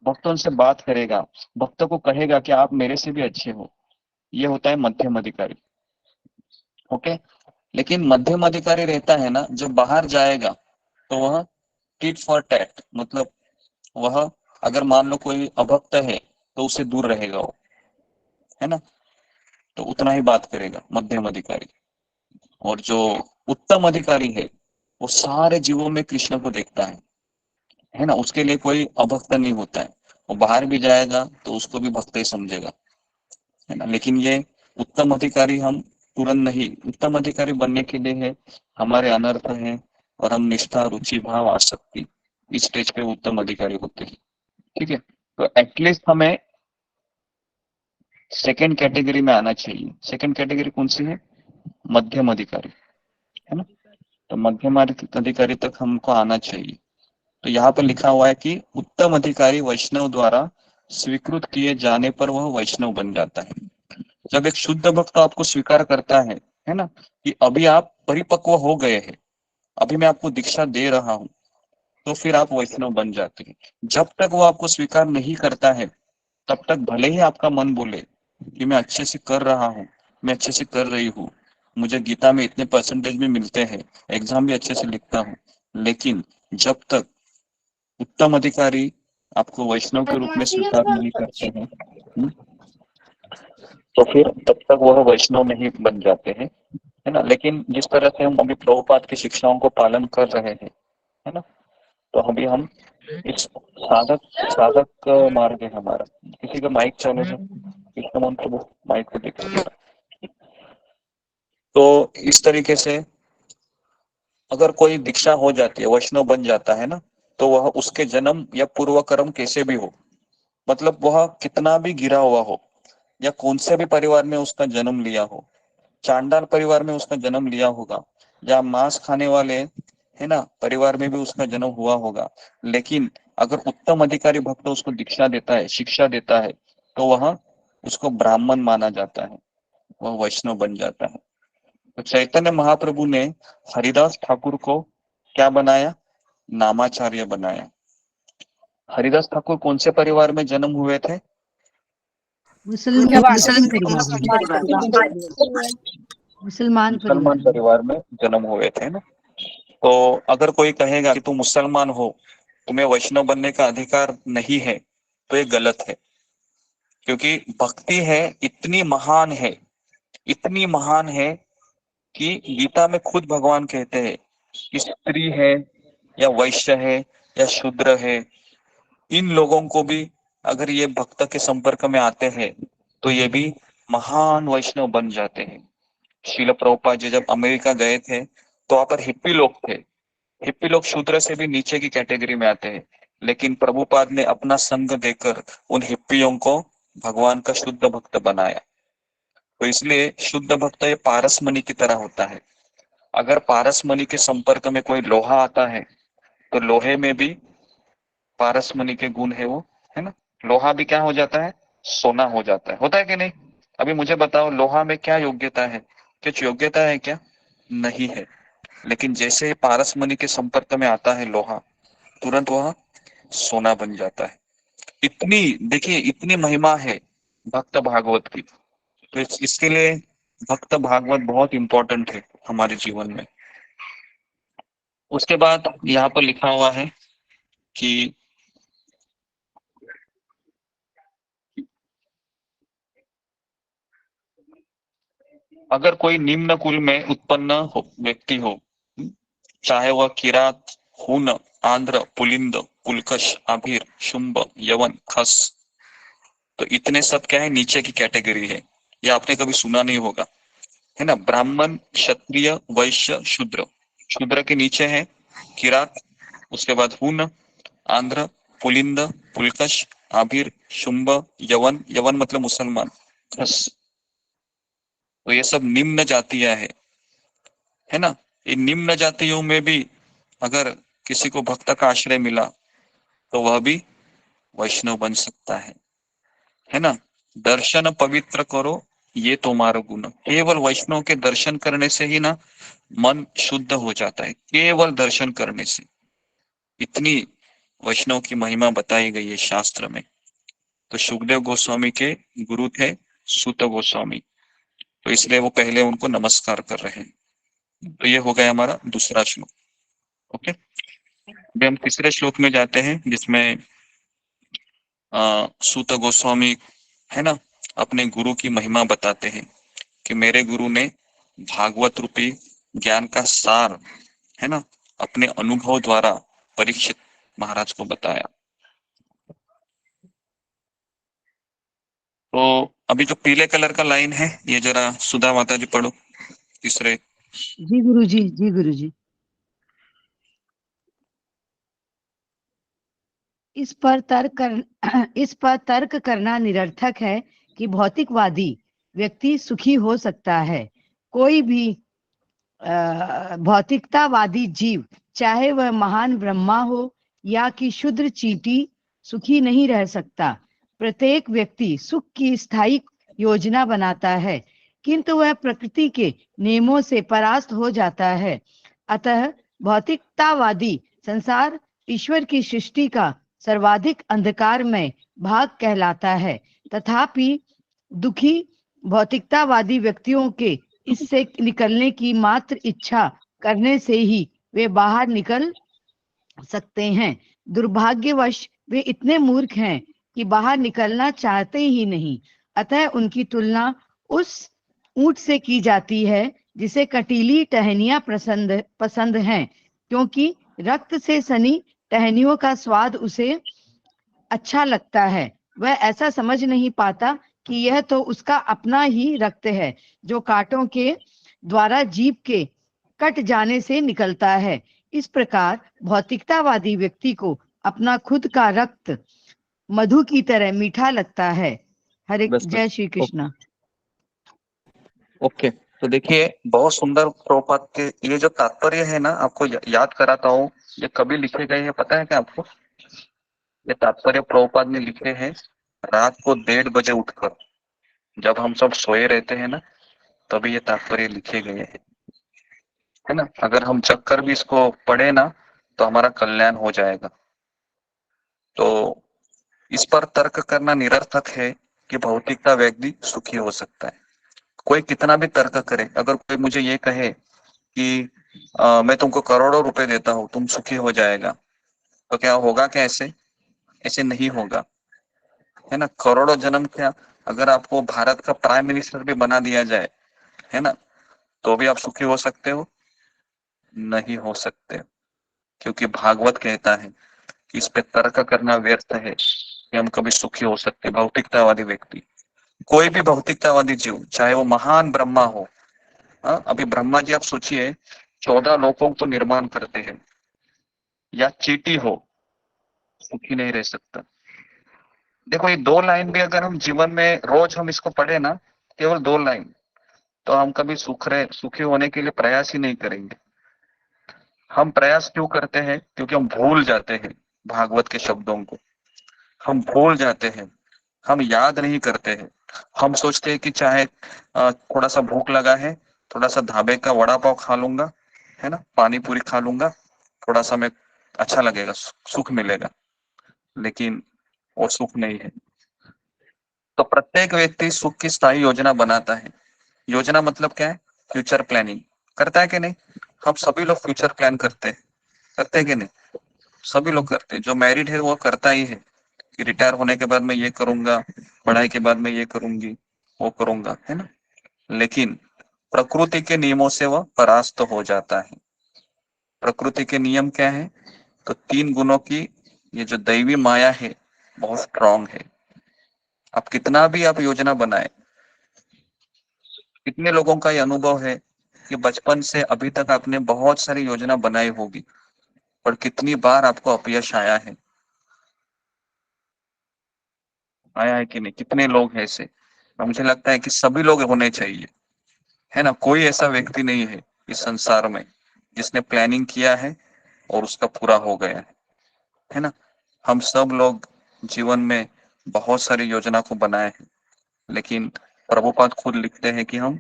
भक्तों से बात करेगा, भक्त को कहेगा कि आप मेरे से भी अच्छे हो। ये होता है मध्यम अधिकारी। ओके, लेकिन मध्यम अधिकारी रहता है ना, जब बाहर जाएगा तो वह टिट फॉर टैट, मतलब वह अगर मान लो कोई अभक्त है तो उससे दूर रहेगा वो, है ना। तो उतना ही बात करेगा मध्यम अधिकारी। और जो उत्तम अधिकारी है वो सारे जीवों में कृष्ण को देखता है ना। उसके लिए कोई अभक्त नहीं होता है। वो बाहर भी जाएगा तो उसको भी भक्त ही समझेगा, है ना। लेकिन ये उत्तम अधिकारी हम तुरंत नहीं, उत्तम अधिकारी बनने के लिए है हमारे अनर्थ है और हम निष्ठा, रुचि, भाव, आसक्ति, इस स्टेज पे उत्तम अधिकारी होते हैं। ठीक है, तो एटलीस्ट हमें सेकेंड कैटेगरी में आना चाहिए। सेकेंड कैटेगरी कौन सी है? मध्यम अधिकारी, है ना। तो मध्यम अधिकारी तक हमको आना चाहिए। तो यहाँ पर लिखा हुआ है कि उत्तम अधिकारी वैष्णव द्वारा स्वीकृत किए जाने पर वह वैष्णव बन जाता है। जब एक शुद्ध भक्त आपको स्वीकार करता है ना, कि अभी आप परिपक्व हो गए हैं, अभी मैं आपको दीक्षा दे रहा हूं, तो फिर आप वैष्णव बन जाते हैं। जब तक वो आपको स्वीकार नहीं करता है, तब तक भले ही आपका मन बोले कि मैं अच्छे से कर रहा हूँ, मैं अच्छे से कर रही हूँ, मुझे गीता में इतने परसेंटेज भी मिलते हैं, एग्जाम भी अच्छे से लिखता हूँ, लेकिन जब तक उत्तम अधिकारी आपको वैष्णव के रूप में स्वीकार नहीं करते हैं, तो फिर तब तक वह वैष्णव नहीं बन जाते हैं, है ना। लेकिन जिस तरह से हम अभी प्रभुपाद की शिक्षाओं को पालन कर रहे हैं, है ना, तो अभी हम इस साधक मार्ग है हमारा। किसी का माइक चालू है, कृष्ण प्रभु माइक को देखिए। तो इस तरीके से अगर कोई दीक्षा हो जाती है, वैष्णव बन जाता है ना, तो वह उसके जन्म या पूर्व कर्म कैसे भी हो, मतलब वह कितना भी गिरा हुआ हो, या कौन से भी परिवार में उसका जन्म लिया हो, चांडाल परिवार में उसका जन्म लिया होगा, या मांस खाने वाले है ना परिवार में भी उसका जन्म हुआ होगा, लेकिन अगर उत्तम अधिकारी भक्त उसको दीक्षा देता है, शिक्षा देता है, तो वह उसको ब्राह्मण माना जाता है, वह वैष्णव बन जाता है। तो चैतन्य महाप्रभु ने हरिदास ठाकुर को क्या बनाया? नामाचार्य बनाया। हरिदास ठाकुर कौन से परिवार में जन्म हुए थे? मुसलमान परिवार में जन्म हुए थे ना। तो अगर कोई कहेगा कि तुम मुसलमान हो, तुम्हें वैष्णव बनने का अधिकार नहीं है, तो ये गलत है। क्योंकि भक्ति है इतनी महान है, इतनी महान है कि गीता में खुद भगवान कहते हैं कि स्त्री है या वैश्य है या शूद्र है, इन लोगों को भी अगर ये भक्त के संपर्क में आते हैं, तो ये भी महान वैष्णव बन जाते हैं। श्रील प्रभुपाद जी जब अमेरिका गए थे, तो वहां पर हिप्पी लोग थे। हिप्पी लोग शूद्र से भी नीचे की कैटेगरी में आते हैं, लेकिन प्रभुपाद ने अपना संग देकर उन हिप्पियों को भगवान का शुद्ध भक्त बनाया। तो इसलिए शुद्ध भक्त ये पारसमणि की तरह होता है। अगर पारसमणि के संपर्क में कोई लोहा आता है, तो लोहे में भी पारसमणि के गुण है वो, है ना। लोहा भी क्या हो जाता है? सोना हो जाता है। होता है कि नहीं? अभी मुझे बताओ, लोहा में क्या योग्यता है? कुछ योग्यता है क्या? नहीं है। लेकिन जैसे पारसमणि के संपर्क में आता है लोहा, तुरंत वह सोना बन जाता है। इतनी देखिए, इतनी महिमा है भक्त भागवत की। तो इसके लिए भक्त भागवत बहुत इंपॉर्टेंट है हमारे जीवन में। उसके बाद यहाँ पर लिखा हुआ है कि अगर कोई निम्न कुल में उत्पन्न व्यक्ति हो, चाहे वह किरात, हून, आंध्र, पुलिंद, पुलकश, आभिर, शुंभ, यवन, खस, तो इतने सब क्या है? नीचे की कैटेगरी है। ये आपने कभी सुना नहीं होगा, है ना। ब्राह्मण, क्षत्रिय, वैश्य, शूद्र। शूद्र के नीचे है किरात, उसके बाद हून, आंध्र, पुलिंद, पुलकश, आभिर, शुंभ, यवन, यवन मतलब मुसलमान, खस। तो ये सब निम्न जातियां है ना। इन निम्न जातियों में भी अगर किसी को भक्त का आश्रय मिला, तो वह भी वैष्णव बन सकता है ना। दर्शन पवित्र करो ये तुम्हारा गुण। केवल वैष्णव के दर्शन करने से ही ना मन शुद्ध हो जाता है, केवल दर्शन करने से। इतनी वैष्णव की महिमा बताई गई है शास्त्र में। तो सुखदेव गोस्वामी के गुरु थे सूत गोस्वामी, तो इसलिए वो पहले उनको नमस्कार कर रहे हैं। तो ये हो गया हमारा दूसरा श्लोक। ओके, अभी हम तीसरे श्लोक में जाते हैं, जिसमें सूत गोस्वामी है ना अपने गुरु की महिमा बताते हैं कि मेरे गुरु ने भागवत रूपी ज्ञान का सार है ना अपने अनुभव द्वारा परीक्षित महाराज को बताया। तो अभी जो पीले कलर का लाइन है ये जरा सुधा माता जी पढ़ो, तीसरे। जी गुरुजी, जी गुरुजी। इस पर तर्क करना निरर्थक है कि भौतिकवादी व्यक्ति सुखी हो सकता है। कोई भी भौतिकतावादी जीव, चाहे वह महान ब्रह्मा हो या कि शूद्र चींटी, सुखी नहीं रह सकता। प्रत्येक व्यक्ति सुख की स्थायी योजना बनाता है, किंतु वह प्रकृति के नियमों से परास्त हो जाता है। अतः भौतिकतावादी संसार ईश्वर की सृष्टि का सर्वाधिक अंधकारमय भाग कहलाता है। तथापि दुखी भौतिकतावादी व्यक्तियों के इससे निकलने की मात्र इच्छा करने से ही वे बाहर निकल सकते हैं। दुर्भाग्यवश वे इतने मूर्ख हैं कि बाहर निकलना चाहते ही नहीं। अतः उनकी तुलना उस ऊंट से की जाती है जिसे कटीली टहनियां पसंद हैं, क्योंकि रक्त से सनी टहनियों का स्वाद उसे अच्छा लगता है। वह ऐसा समझ नहीं पाता कि यह तो उसका अपना ही रक्त है जो कांटों के द्वारा जीभ के कट जाने से निकलता है। इस प्रकार भौतिकतावादी व्यक्ति को अपना खुद का रक्त मधु की तरह मीठा लगता है। हरे जय श्री कृष्णा। ओके, तो देखिए बहुत सुंदर प्रभुपाद के ये जो तात्पर्य है ना, आपको याद कराता हूँ। ये कभी लिखे गए हैं पता है क्या आपको? ये तात्पर्य प्रभुपाद ने लिखे हैं रात को 1:30 बजे उठकर, जब हम सब सोए रहते हैं ना, तभी ये तात्पर्य लिखे गए हैं, है ना। अगर हम जग कर भी इसको पढ़े ना तो हमारा कल्याण हो जाएगा। तो इस पर तर्क करना निरर्थक है कि भौतिकता व्यक्ति सुखी हो सकता है। कोई कितना भी तर्क करे, अगर कोई मुझे ये कहे कि मैं तुमको करोड़ों रुपए देता हूँ, तुम सुखी हो जाएगा, तो क्या होगा? क्या ऐसे नहीं होगा, है ना। करोड़ों जन्म क्या, अगर आपको भारत का प्राइम मिनिस्टर भी बना दिया जाए, है ना, तो भी आप सुखी हो सकते हो? नहीं हो सकते, क्योंकि भागवत कहता है कि इस पे तर्क करना व्यर्थ है कि हम कभी सुखी हो सकते। भौतिकतावादी व्यक्ति, कोई भी भौतिकतावादी जीव, चाहे वो महान ब्रह्मा हो, अभी ब्रह्मा जी आप सोचिए 14 लोकों को निर्माण करते हैं, या चींटी हो, सुखी नहीं रह सकता। देखो ये 2 लाइन भी अगर हम जीवन में रोज हम इसको पढ़े ना, केवल 2 लाइन, तो हम कभी सुखी होने के लिए प्रयास ही नहीं करेंगे। हम प्रयास क्यों करते हैं? क्योंकि हम भूल जाते हैं भागवत के शब्दों को, हम भूल जाते हैं, हम याद नहीं करते हैं। हम सोचते हैं कि चाहे थोड़ा सा भूख लगा है, थोड़ा सा ढाबे का वड़ा पाव खा लूंगा, है ना, पानी पूरी खा लूंगा, थोड़ा सा मैं अच्छा लगेगा, सुख मिलेगा, लेकिन वो सुख नहीं है। तो प्रत्येक व्यक्ति सुख की स्थायी योजना बनाता है। योजना मतलब क्या है? फ्यूचर प्लानिंग करता है कि नहीं? हम सभी लोग फ्यूचर प्लान करते हैं कि नहीं? सभी लोग करते हैं। जो मैरिड है वो करता ही है कि रिटायर होने के बाद मैं ये करूंगा, पढ़ाई के बाद मैं ये करूंगी, वो करूंगा, है ना। लेकिन प्रकृति के नियमों से वह परास्त हो जाता है। प्रकृति के नियम क्या है? तो 3 गुणों की ये जो दैवी माया है बहुत स्ट्रांग है। आप कितना भी आप योजना बनाए, कितने लोगों का ये अनुभव है कि बचपन से अभी तक आपने बहुत सारी योजना बनाई होगी, पर कितनी बार आपको अपयश आया है कि नहीं? कितने लोग हैं ऐसे? मुझे लगता है कि सभी लोग होने चाहिए, है ना। कोई ऐसा व्यक्ति नहीं है इस संसार में जिसने प्लानिंग किया है और उसका पूरा हो गया है ना। हम सब लोग जीवन में बहुत सारी योजना को बनाए हैं, लेकिन प्रभुपाद खुद लिखते हैं कि हम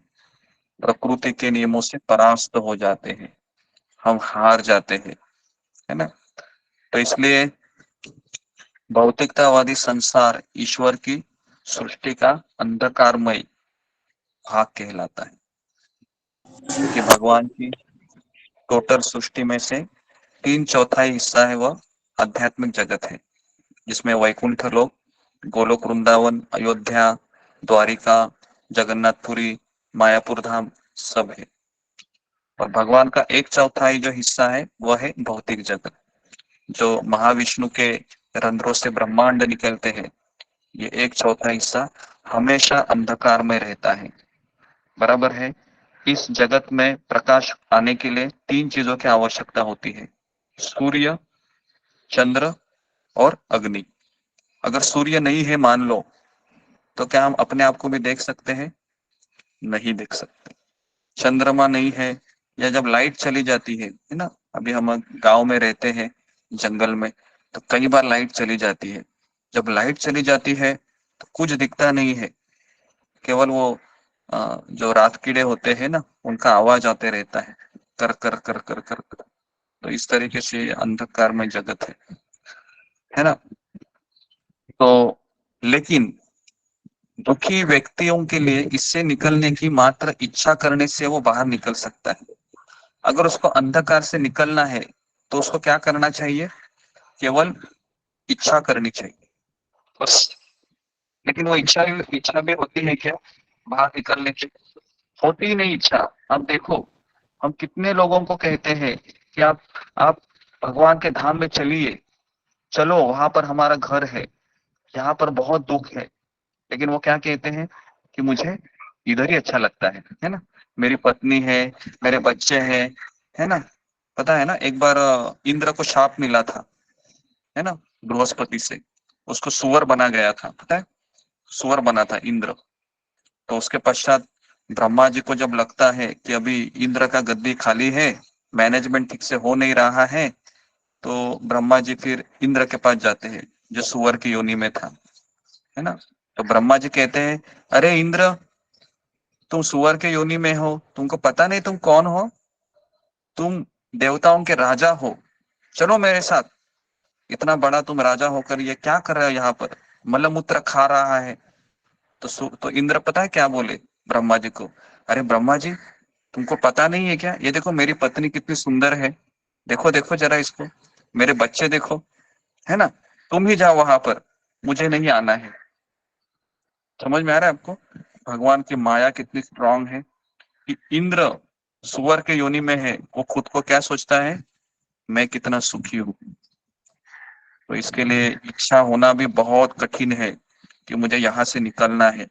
प्रकृति के नियमों से परास्त हो जाते हैं, हम हार जाते हैं, है ना। तो इसलिए भौतिकतावादी संसार ईश्वर की सृष्टि का अंधकारमय भाग कहलाता है, क्योंकि भगवान की टोटल सृष्टि में से 3/4 हिस्सा है वह आध्यात्मिक जगत है, जिसमें वैकुंठ लोक, गोलोक वृंदावन, अयोध्या, द्वारिका, जगन्नाथपुरी, मायापुर धाम सब है। और भगवान का 1/4 जो हिस्सा है वह है भौतिक जगत, जो महाविष्णु के रंध्रों से ब्रह्मांड निकलते हैं। ये 1/4 हिस्सा हमेशा अंधकार में रहता है, बराबर है। इस जगत में प्रकाश आने के लिए 3 चीजों की आवश्यकता होती है, सूर्य, चंद्र और अग्नि। अगर सूर्य नहीं है मान लो, तो क्या हम अपने आप को भी देख सकते हैं? नहीं देख सकते। चंद्रमा नहीं है, या जब लाइट चली जाती है ना, अभी हम गांव में रहते हैं जंगल में, तो कई बार लाइट चली जाती है। जब लाइट चली जाती है तो कुछ दिखता नहीं है, केवल वो जो रात कीड़े होते हैं ना, उनका आवाज आते रहता है, कर कर कर कर कर कर। तो इस तरीके से अंधकार में जगत है ना। तो लेकिन दुखी व्यक्तियों के लिए इससे निकलने की मात्र इच्छा करने से वो बाहर निकल सकता है। अगर उसको अंधकार से निकलना है तो उसको क्या करना चाहिए? केवल इच्छा करनी चाहिए बस। लेकिन वो इच्छा भी होती है क्या बाहर निकलने की? होती ही नहीं इच्छा। अब देखो, हम कितने लोगों को कहते हैं कि आप भगवान के धाम में चलिए, चलो वहां पर हमारा घर है, यहाँ पर बहुत दुख है। लेकिन वो क्या कहते हैं कि मुझे इधर ही अच्छा लगता है ना। मेरी पत्नी है, मेरे बच्चे हैं, है ना। पता है ना, एक बार इंद्र को शाप मिला था, है ना, बृहस्पति से। उसको सुअर बना गया था, पता है, सुअर बना था इंद्र। तो उसके पश्चात ब्रह्मा जी को जब लगता है कि अभी इंद्र का गद्दी खाली है, मैनेजमेंट ठीक से हो नहीं रहा है, तो ब्रह्मा जी फिर इंद्र के पास जाते हैं जो सुअर की योनि में था, है ना। तो ब्रह्मा जी कहते हैं, अरे इंद्र, तुम सुअर के योनि में हो, तुमको पता नहीं तुम कौन हो? तुम देवताओं के राजा हो, चलो मेरे साथ। इतना बड़ा तुम राजा होकर ये क्या कर रहे हो यहाँ पर, मलमूत्र खा रहा है। तो इंद्र पता है क्या बोले ब्रह्मा जी को? अरे ब्रह्मा जी, तुमको पता नहीं है क्या? ये देखो मेरी पत्नी कितनी सुंदर है, देखो देखो जरा इसको, मेरे बच्चे देखो, है ना। तुम ही जाओ वहां पर, मुझे नहीं आना है। समझ में आ रहा है आपको भगवान की माया कितनी स्ट्रांग है? कि इंद्र सुअर के योनि में है, वो खुद को क्या सोचता है, मैं कितना सुखी हूँ। तो इसके लिए इच्छा होना भी बहुत कठिन है कि मुझे यहाँ से निकलना है।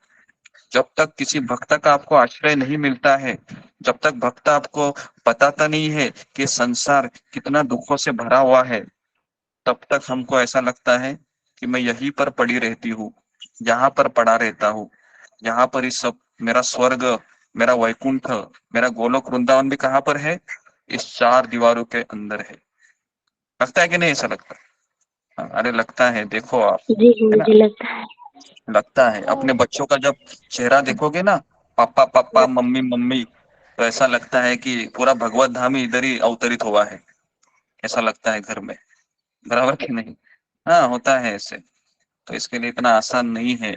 जब तक किसी भक्त का आपको आश्रय नहीं मिलता है, जब तक भक्त आपको बताता नहीं है कि संसार कितना दुखों से भरा हुआ है, तब तक हमको ऐसा लगता है कि मैं यहीं पर पड़ी रहती हूँ, यहाँ पर पड़ा रहता हूँ, यहाँ पर ही सब मेरा स्वर्ग, मेरा वैकुंठ, मेरा गोलोक वृंदावन भी कहाँ पर है? इस 4 दीवारों के अंदर है। लगता है कि नहीं ऐसा लगता? अरे लगता है, देखो आप, जी है ना। मुझे लगता है। लगता है। अपने बच्चों का जब चेहरा देखोगे ना, पापा पापा मम्मी मम्मी, तो ऐसा लगता है कि पूरा भगवत धाम ही इधर ही अवतरित हुआ है, ऐसा लगता है घर में, बराबर कि नहीं? हाँ, होता है ऐसे। तो इसके लिए इतना आसान नहीं है।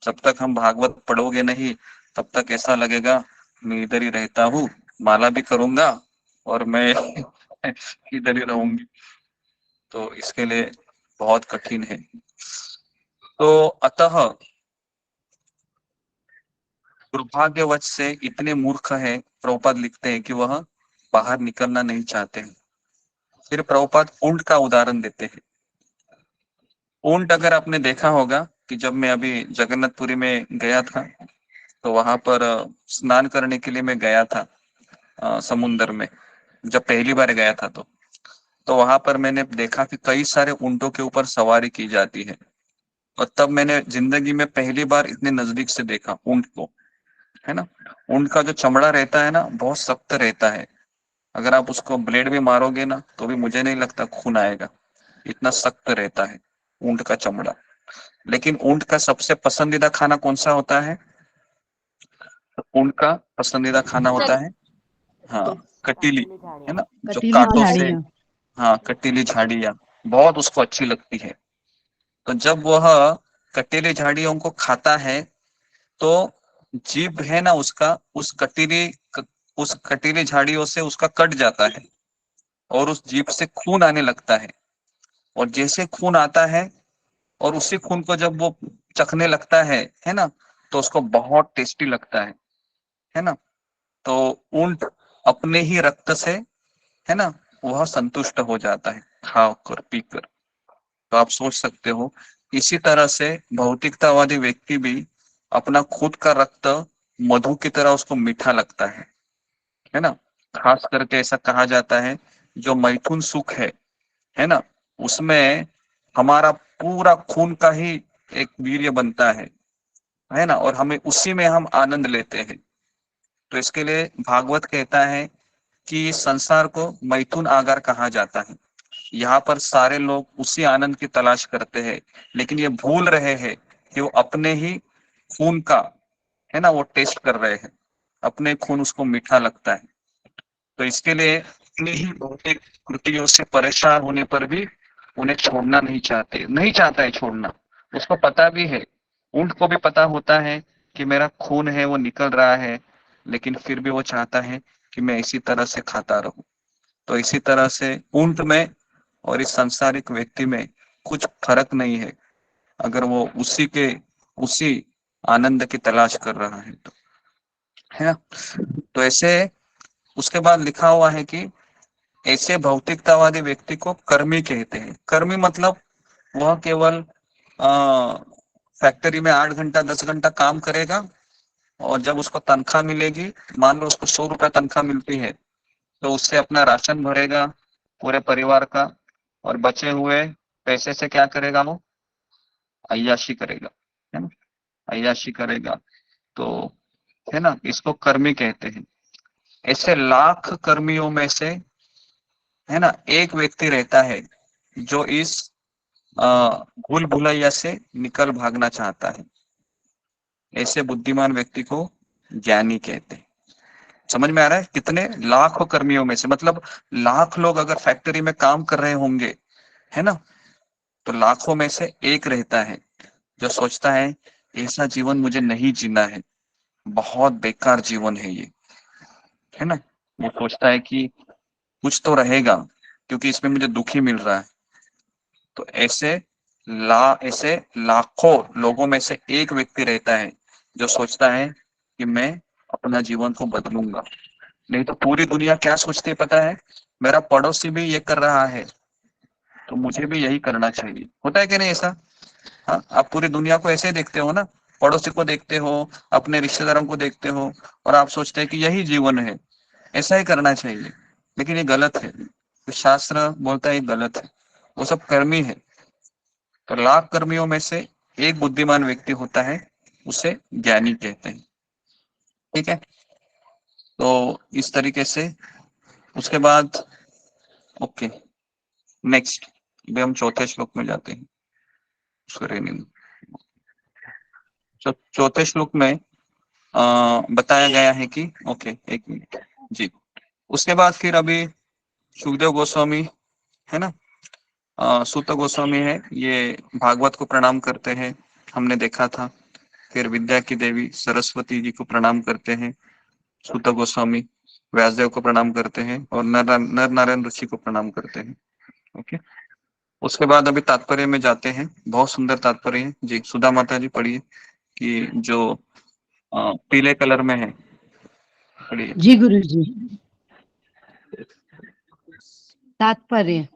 जब तक हम भागवत पढ़ोगे नहीं, तब तक ऐसा लगेगा मैं इधर ही रहता हूँ, माला भी करूंगा और मैं इधर ही रहूंगी। तो इसके लिए बहुत कठिन है। तो अतः दुर्भाग्यवश से इतने मूर्ख है, प्रभुपाद लिखते हैं कि वह बाहर निकलना नहीं चाहते हैं। फिर प्रभुपाद ऊंट का उदाहरण देते हैं। ऊंट अगर आपने देखा होगा कि जब मैं अभी जगन्नाथपुरी में गया था, तो वहां पर स्नान करने के लिए मैं गया था समुन्द्र में, जब पहली बार गया था। तो वहां पर मैंने देखा कि कई सारे ऊंटों के ऊपर सवारी की जाती है, और तब मैंने जिंदगी में पहली बार इतने नजदीक से देखा ऊंट को, है ना। ऊंट का जो चमड़ा रहता है ना, बहुत सख्त रहता है। अगर आप उसको ब्लेड भी मारोगे ना, तो भी मुझे नहीं लगता खून आएगा, इतना सख्त रहता है ऊंट का चमड़ा। लेकिन ऊंट का सबसे पसंदीदा खाना कौन सा होता है? ऊंट का पसंदीदा खाना होता है, हाँ, कटीली, है ना, जो कटीली कांटों से, झाड़ियाँ। हाँ, कटीली झाड़ियाँ बहुत उसको अच्छी लगती है। तो जब वह कटीली झाड़ियों को खाता है, तो जीभ है ना उसका, उस कटीली झाड़ियों से उसका कट जाता है, और उस जीभ से खून आने लगता है। और जैसे खून आता है, और उसी खून को जब वो चखने लगता है ना, तो उसको बहुत टेस्टी लगता है ना। तो ऊंट अपने ही रक्त से, है ना, वह संतुष्ट हो जाता है खाकर पीकर। तो आप सोच सकते हो, इसी तरह से भौतिकतावादी व्यक्ति भी अपना खुद का रक्त मधु की तरह उसको मीठा लगता है ना। खास करके ऐसा कहा जाता है जो मैथुन सुख है ना, उसमें हमारा पूरा खून का ही एक वीर्य बनता है ना, और हमें उसी में हम आनंद लेते हैं। तो इसके लिए भागवत कहता है कि इस संसार को मैथुन आगार कहा जाता है। यहाँ पर सारे लोग उसी आनंद की तलाश करते हैं, लेकिन ये भूल रहे हैं कि वो अपने ही खून का है ना वो टेस्ट कर रहे हैं, अपने खून उसको मीठा लगता है। तो इसके लिए अपनी ही भौतिक कृतियों से परेशान होने पर भी उन्हें छोड़ना नहीं चाहता है छोड़ना। उसको पता भी है, ऊंट को भी पता होता है कि मेरा खून है वो निकल रहा है, लेकिन फिर भी वो चाहता है कि मैं इसी तरह से खाता रहूं। तो इसी तरह से ऊंट में और इस सांसारिक व्यक्ति में कुछ फर्क नहीं है, अगर वो उसी आनंद की तलाश कर रहा है तो, है ना। तो ऐसे उसके बाद लिखा हुआ है कि ऐसे भौतिकतावादी व्यक्ति को कर्मी कहते हैं। कर्मी मतलब वह केवल फैक्ट्री में 8 घंटा 10 घंटा काम करेगा, और जब उसको तनख्वाह मिलेगी, मान लो उसको 100 रुपया तनख्वाह मिलती है, तो उससे अपना राशन भरेगा पूरे परिवार का, और बचे हुए पैसे से क्या करेगा, वो अय्याशी करेगा, है ना, अय्याशी करेगा। तो है ना, इसको कर्मी कहते हैं। ऐसे लाख कर्मियों में से है ना एक व्यक्ति रहता है जो इस भूल भुलैया से निकल भागना चाहता है। ऐसे बुद्धिमान व्यक्ति को ज्ञानी कहते हैं। समझ में आ रहा है? कितने लाखों कर्मियों में से, मतलब लाख लोग अगर फैक्ट्री में काम कर रहे होंगे, है ना, तो लाखों में से एक रहता है जो सोचता है ऐसा जीवन मुझे नहीं जीना है, बहुत बेकार जीवन है ये, है ना। वो सोचता है कि कुछ तो रहेगा क्योंकि इसमें मुझे दुखी मिल रहा है। तो ऐसे लाखों लोगों में से एक व्यक्ति रहता है जो सोचता है कि मैं अपना जीवन को बदलूंगा। नहीं तो पूरी दुनिया क्या सोचती है पता है, मेरा पड़ोसी भी ये कर रहा है तो मुझे भी यही करना चाहिए। होता है कि नहीं ऐसा? हाँ, आप पूरी दुनिया को ऐसे देखते हो ना, पड़ोसी को देखते हो, अपने रिश्तेदारों को देखते हो, और आप सोचते हैं कि यही जीवन है, ऐसा ही करना चाहिए। लेकिन ये गलत है, तो शास्त्र बोलता है ये गलत है, वो सब कर्मी है। तो लाख कर्मियों में से एक बुद्धिमान व्यक्ति होता है, उसे ज्ञानी कहते हैं। ठीक है, तो इस तरीके से उसके बाद ओके, नेक्स्ट अभी हम चौथे श्लोक में जाते हैं। चौथे श्लोक में बताया गया है कि ओके, एक मिनट जी। उसके बाद फिर अभी सुखदेव गोस्वामी है ना, सूत गोस्वामी है, ये भागवत को प्रणाम करते हैं, हमने देखा था। फिर विद्या की देवी सरस्वती जी को प्रणाम करते हैं सूत गोस्वामी, व्यासदेव को प्रणाम करते हैं, और नर नारायण ऋषि को प्रणाम करते हैं। ओके, उसके बाद अभी तात्पर्य में जाते हैं। बहुत सुंदर तात्पर्य है जी। सुधा माता जी पढ़िए कि जो पीले कलर में है, पढ़िए जी गुरु जी। तात्पर्य,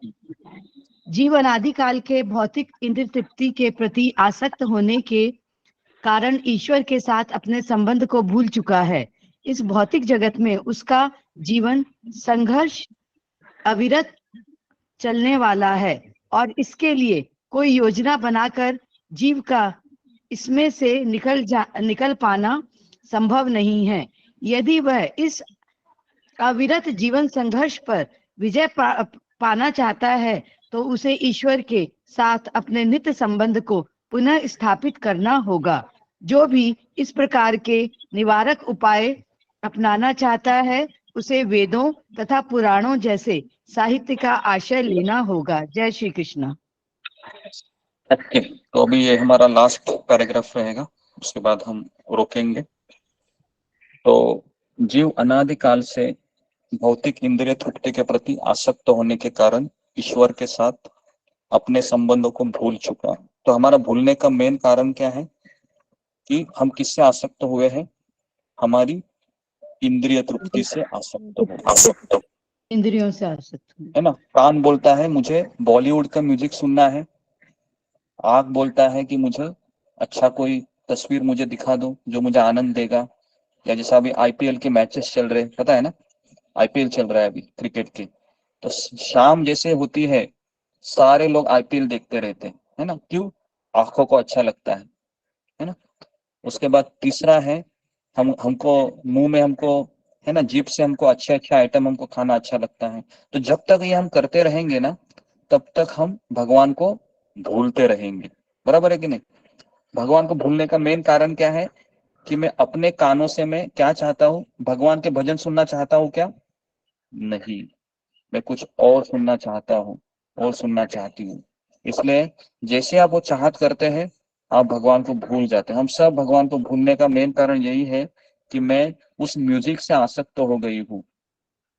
जीवन आदिकाल के भौतिक इंद्र तृप्ति के प्रति आसक्त होने के कारण ईश्वर के साथ अपने संबंध को भूल चुका है। इस भौतिक जगत में उसका जीवन संघर्ष अविरत चलने वाला है, और इसके लिए कोई योजना बनाकर जीव का इसमें से निकल पाना संभव नहीं है। यदि वह इस अविरत जीवन संघर्ष पर विजय पाना चाहता है तो उसे ईश्वर के साथ अपने नित्य संबंध को पुनः स्थापित करना होगा। जो भी इस प्रकार के निवारक उपाय अपनाना चाहता है उसे वेदों तथा पुराणों जैसे साहित्य का आश्रय लेना होगा। जय श्री कृष्ण। ओके, तो अभी ये हमारा लास्ट पैराग्राफ रहेगा, उसके बाद हम रोकेंगे। तो जीव अनादिकाल से भौतिक इंद्रिय तृप्ति के प्रति आसक्त होने के कारण ईश्वर के साथ अपने संबंधों को भूल चुका। तो हमारा भूलने का मेन कारण क्या है कि हम किससे आसक्त हुए हैं? हमारी इंद्रिय तृप्ति से आसक्त इंद्रियों से आसक्त है ना। कान बोलता है मुझे बॉलीवुड का म्यूजिक सुनना है, आँख बोलता है कि मुझे अच्छा कोई तस्वीर मुझे दिखा दो जो मुझे आनंद देगा। या जैसा अभी आईपीएल के मैचेस चल रहे हैं, पता है ना, आईपीएल चल रहा है अभी क्रिकेट के, तो शाम जैसे होती है सारे लोग आईपीएल देखते रहते हैं, है ना, क्यों? आंखों को अच्छा लगता है ना। उसके बाद तीसरा है, हमको मुंह में हमको, है ना, जीभ से हमको अच्छे अच्छे आइटम हमको खाना अच्छा लगता है। तो जब तक ये हम करते रहेंगे ना, तब तक हम भगवान को भूलते रहेंगे। बराबर है कि नहीं? भगवान को भूलने का मेन कारण क्या है कि मैं अपने कानों से मैं क्या चाहता हूँ, भगवान के भजन सुनना चाहता हूँ क्या? नहीं, मैं कुछ और सुनना चाहता हूँ, और सुनना चाहती हूँ। इसलिए जैसे आप वो चाहत करते हैं, आप भगवान को भूल जाते हैं। हम सब भगवान को भूलने का मेन कारण यही है कि मैं उस म्यूजिक से आसक्त हो गई हूँ,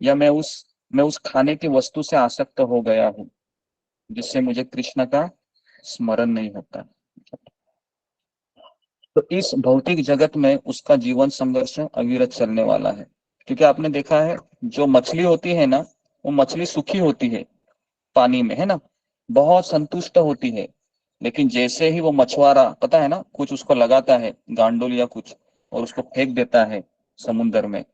या मैं उस खाने की वस्तु से आसक्त हो गया हूँ, जिससे मुझे कृष्ण का स्मरण नहीं होता। तो इस भौतिक जगत में उसका जीवन संघर्ष अविरत चलने वाला है। क्योंकि आपने देखा है, जो मछली होती है ना, वो मछली सुखी होती है पानी में, है ना, बहुत संतुष्ट होती है। लेकिन जैसे ही वो मछुआरा, पता है ना, कुछ उसको लगाता है गांडुल या कुछ, और उसको फेंक देता है समुद्र में,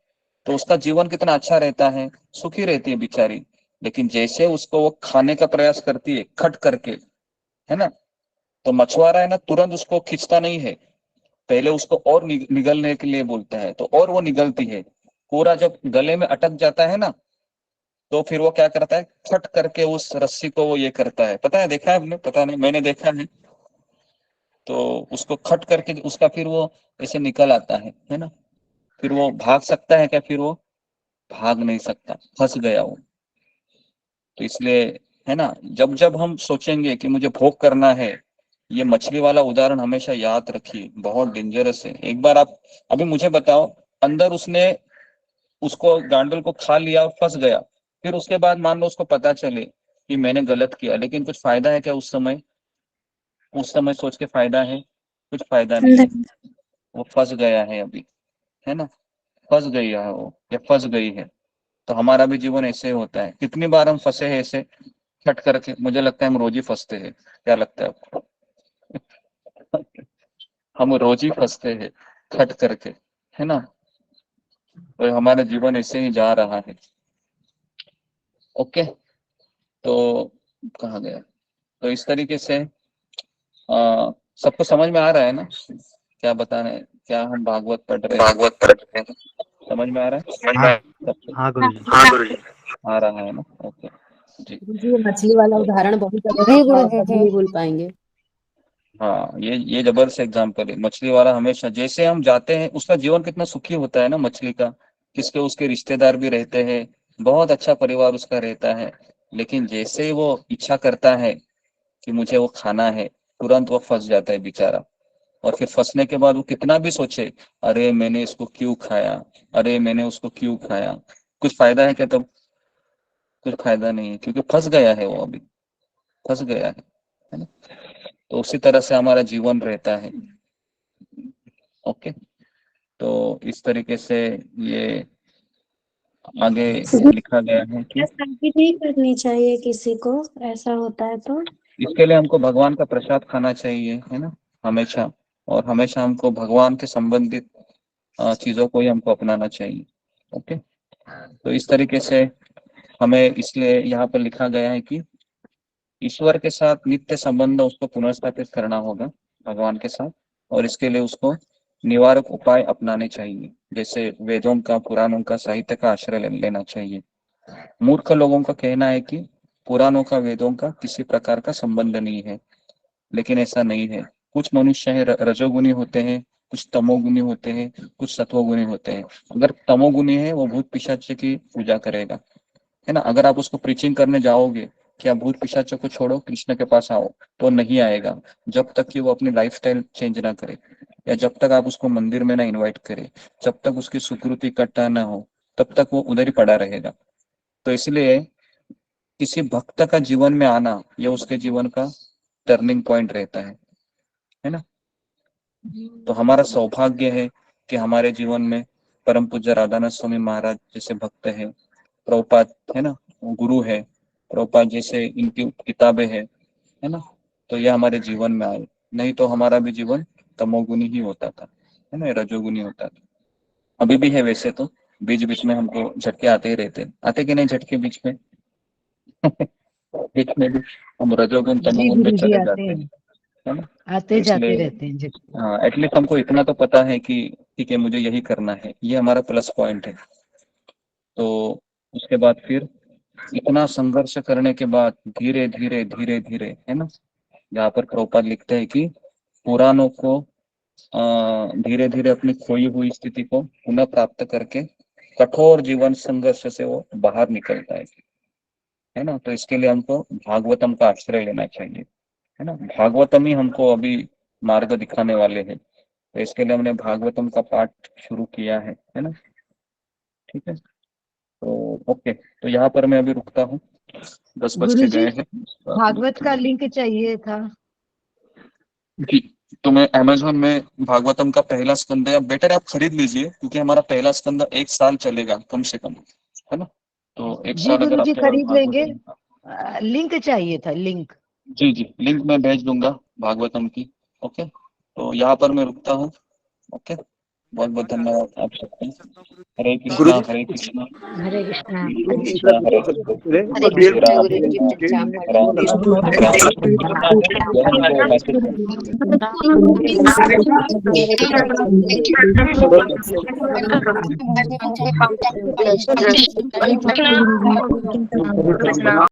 तो उसका जीवन कितना अच्छा रहता है, सुखी रहती है बेचारी। लेकिन जैसे उसको वो खाने का प्रयास करती है खट करके, है ना, तो मछुआरा है ना, तुरंत उसको खींचता नहीं है, पहले उसको और निगलने के लिए बोलता है, तो और वो निगलती है। पूरा जब गले में अटक जाता है ना, तो फिर वो क्या करता है, फट करके उस रस्सी को वो ये करता है, पता है, देखा है आपने? पता नहीं, मैंने देखा है। तो उसको खट करके उसका फिर वो ऐसे निकल आता है ना। फिर वो भाग सकता है क्या? फिर वो भाग नहीं सकता, फंस गया वो। तो इसलिए, है ना, जब जब हम सोचेंगे कि मुझे भोग करना है, ये मछली वाला उदाहरण हमेशा याद रखिए, बहुत डेंजरस है। एक बार आप अभी मुझे बताओ, अंदर उसने उसको गांडल को खा लिया और फंस गया, फिर उसके बाद मान लो उसको पता चले कि मैंने गलत किया, लेकिन कुछ फायदा है क्या उस समय? उस समय सोच के फायदा है? कुछ फायदा नहीं है। वो फंस गया है अभी, है ना, फंस गई है वो, या फंस गई है। तो हमारा भी जीवन ऐसे ही होता है। कितनी बार हम फंसे हैं ऐसे खट करके? मुझे लगता है हम रोज ही फंसते हैं। क्या लगता है आपको? हम रोज ही फंसते हैं खट करके, है ना। तो हमारा जीवन ऐसे ही जा रहा है। ओके, तो कहाँ गया? तो इस तरीके से सबको समझ में आ रहा है ना क्या बता रहे हैं, क्या हम भागवत पढ़ रहे हैं? भागवत पढ़ रहे हैं, समझ में आ रहा है? समझ में सबको हाँ गुरुजी। हाँ गुरुजी आ रहा है ना? ओके जी। गुरुजी, ये मछली वाला तो उदाहरण बहुत अच्छा जी था, गुरुजी कभी जी। नहीं भूल पाएंगे। हाँ, ये जबरदस्त एग्जाम्पल है। मछली वाला हमेशा जैसे हम जाते हैं, उसका जीवन कितना सुखी होता है ना मछली का, किसके उसके रिश्तेदार भी रहते हैं, बहुत अच्छा परिवार उसका रहता है। लेकिन जैसे ही वो इच्छा करता है कि मुझे वो खाना है, तुरंत वो फंस जाता है बेचारा। और फिर फंसने के बाद वो कितना भी सोचे, अरे मैंने इसको क्यों खाया, अरे मैंने उसको क्यों खाया, कुछ फायदा है क्या? तब कुछ फायदा नहीं है, क्योंकि फंस गया है वो, अभी फंस गया है ना। तो उसी तरह से हमारा जीवन रहता है। ओके, तो इस तरीके से ये आगे लिखा गया है कि शादी नहीं करनी चाहिए किसी को, ऐसा होता है तो। इसके लिए हमको भगवान का प्रसाद खाना चाहिए, है ना, हमेशा। और हमेशा हमको भगवान के संबंधित चीजों को ही हमको अपनाना चाहिए। ओके, तो इस तरीके से हमें, इसलिए यहाँ पर लिखा गया है कि ईश्वर के साथ नित्य संबंध उसको पुनर्स्थापित करना होगा, भगवान के साथ। और इसके लिए उसको निवारक उपाय अपनाने चाहिए, जैसे वेदों का, पुराणों का, साहित्य का आश्रय लेना चाहिए। मूर्ख लोगों का कहना है कि पुराणों का, वेदों का किसी प्रकार का संबंध नहीं है, लेकिन ऐसा नहीं है। कुछ मनुष्य है रजोगुनी होते हैं, कुछ तमोगुनी होते हैं, कुछ सत्वगुनी होते हैं। अगर तमोगुनी है, वो भूत पिशाच की पूजा करेगा, है ना। अगर आप उसको प्रीचिंग करने जाओगे कि आप भूत पिशाचों को छोड़ो, कृष्ण के पास आओ, तो नहीं आएगा, जब तक कि वो अपनी लाइफस्टाइल चेंज ना करे, या जब तक आप उसको मंदिर में ना इनवाइट करें, जब तक उसकी सुकृति इकट्ठा ना हो, तब तक वो उधर ही पड़ा रहेगा। तो इसलिए किसी भक्त का जीवन में आना, यह उसके जीवन का टर्निंग पॉइंट रहता है ना। तो हमारा सौभाग्य है कि हमारे जीवन में परम पूज्य राधानाथ स्वामी महाराज जैसे भक्त है, प्रभुपाद, है ना, वो गुरु है, प्रभुपाद जैसे इनकी किताबें है ना। तो ये हमारे जीवन में आए, नहीं तो हमारा भी जीवन तमोगुनी ही होता था, है ना, रजोगुनी होता था। अभी भी है वैसे तो, बीच बीच में हमको झटके आते ही रहते हैं, आते कि नहीं झटके बीच में? बीच में भी हम रजोगुण जी तमोगुण में गुरुजी चले आते जाते हैं, हैं, है ना। आते जाते इसलिए रहते हैं जी। हाँ, एटलीस्ट हमको इतना तो पता है कि ठीक है मुझे यही करना है, ये हमारा प्लस पॉइंट है। तो उसके बाद फिर इतना संघर्ष करने के बाद धीरे धीरे धीरे धीरे, है ना, जहाँ पर प्रभुपाद लिखते हैं कि पुराणों को धीरे धीरे अपनी खोई हुई स्थिति को पुनः प्राप्त करके कठोर जीवन संघर्ष से वो बाहर निकलता है ना। तो इसके लिए हमको भागवतम का आश्रय लेना चाहिए, है ना। भागवतम ही हमको अभी मार्ग दिखाने वाले हैं, तो इसके लिए हमने भागवतम का पाठ शुरू किया है ना। ठीक है, तो ओके, तो यहाँ पर मैं अभी रुकता हूँ, 10 बज के गुरुजी गए हैं। भागवत का लिंक चाहिए था। जी, तो मैं अमेज़न में भागवतम का पहला स्कंद है, बेटर आप खरीद लीजिए क्योंकि हमारा पहला स्कंद 1 साल चलेगा कम से कम, है ना। तो 1 जी साल अगर गुरुजी आपके पास खरीद लेंगे। भागवतम, लिंक चाहिए था, लिंक। जी जी, लिंक मैं भेज दूंगा भागवतम की। ओके, तो यहाँ पर मैं रुकता हूँ। ओके, बहुत बहुत धन्यवाद आप सबको। हरे कृष्णा गुरुजी हरे कृष्णा हरे कृष्णा कृष्णा हरे कृष्णा हरे हरे, हरे कृष्णा गुरुजी पंचांग राम प्रणाम। राम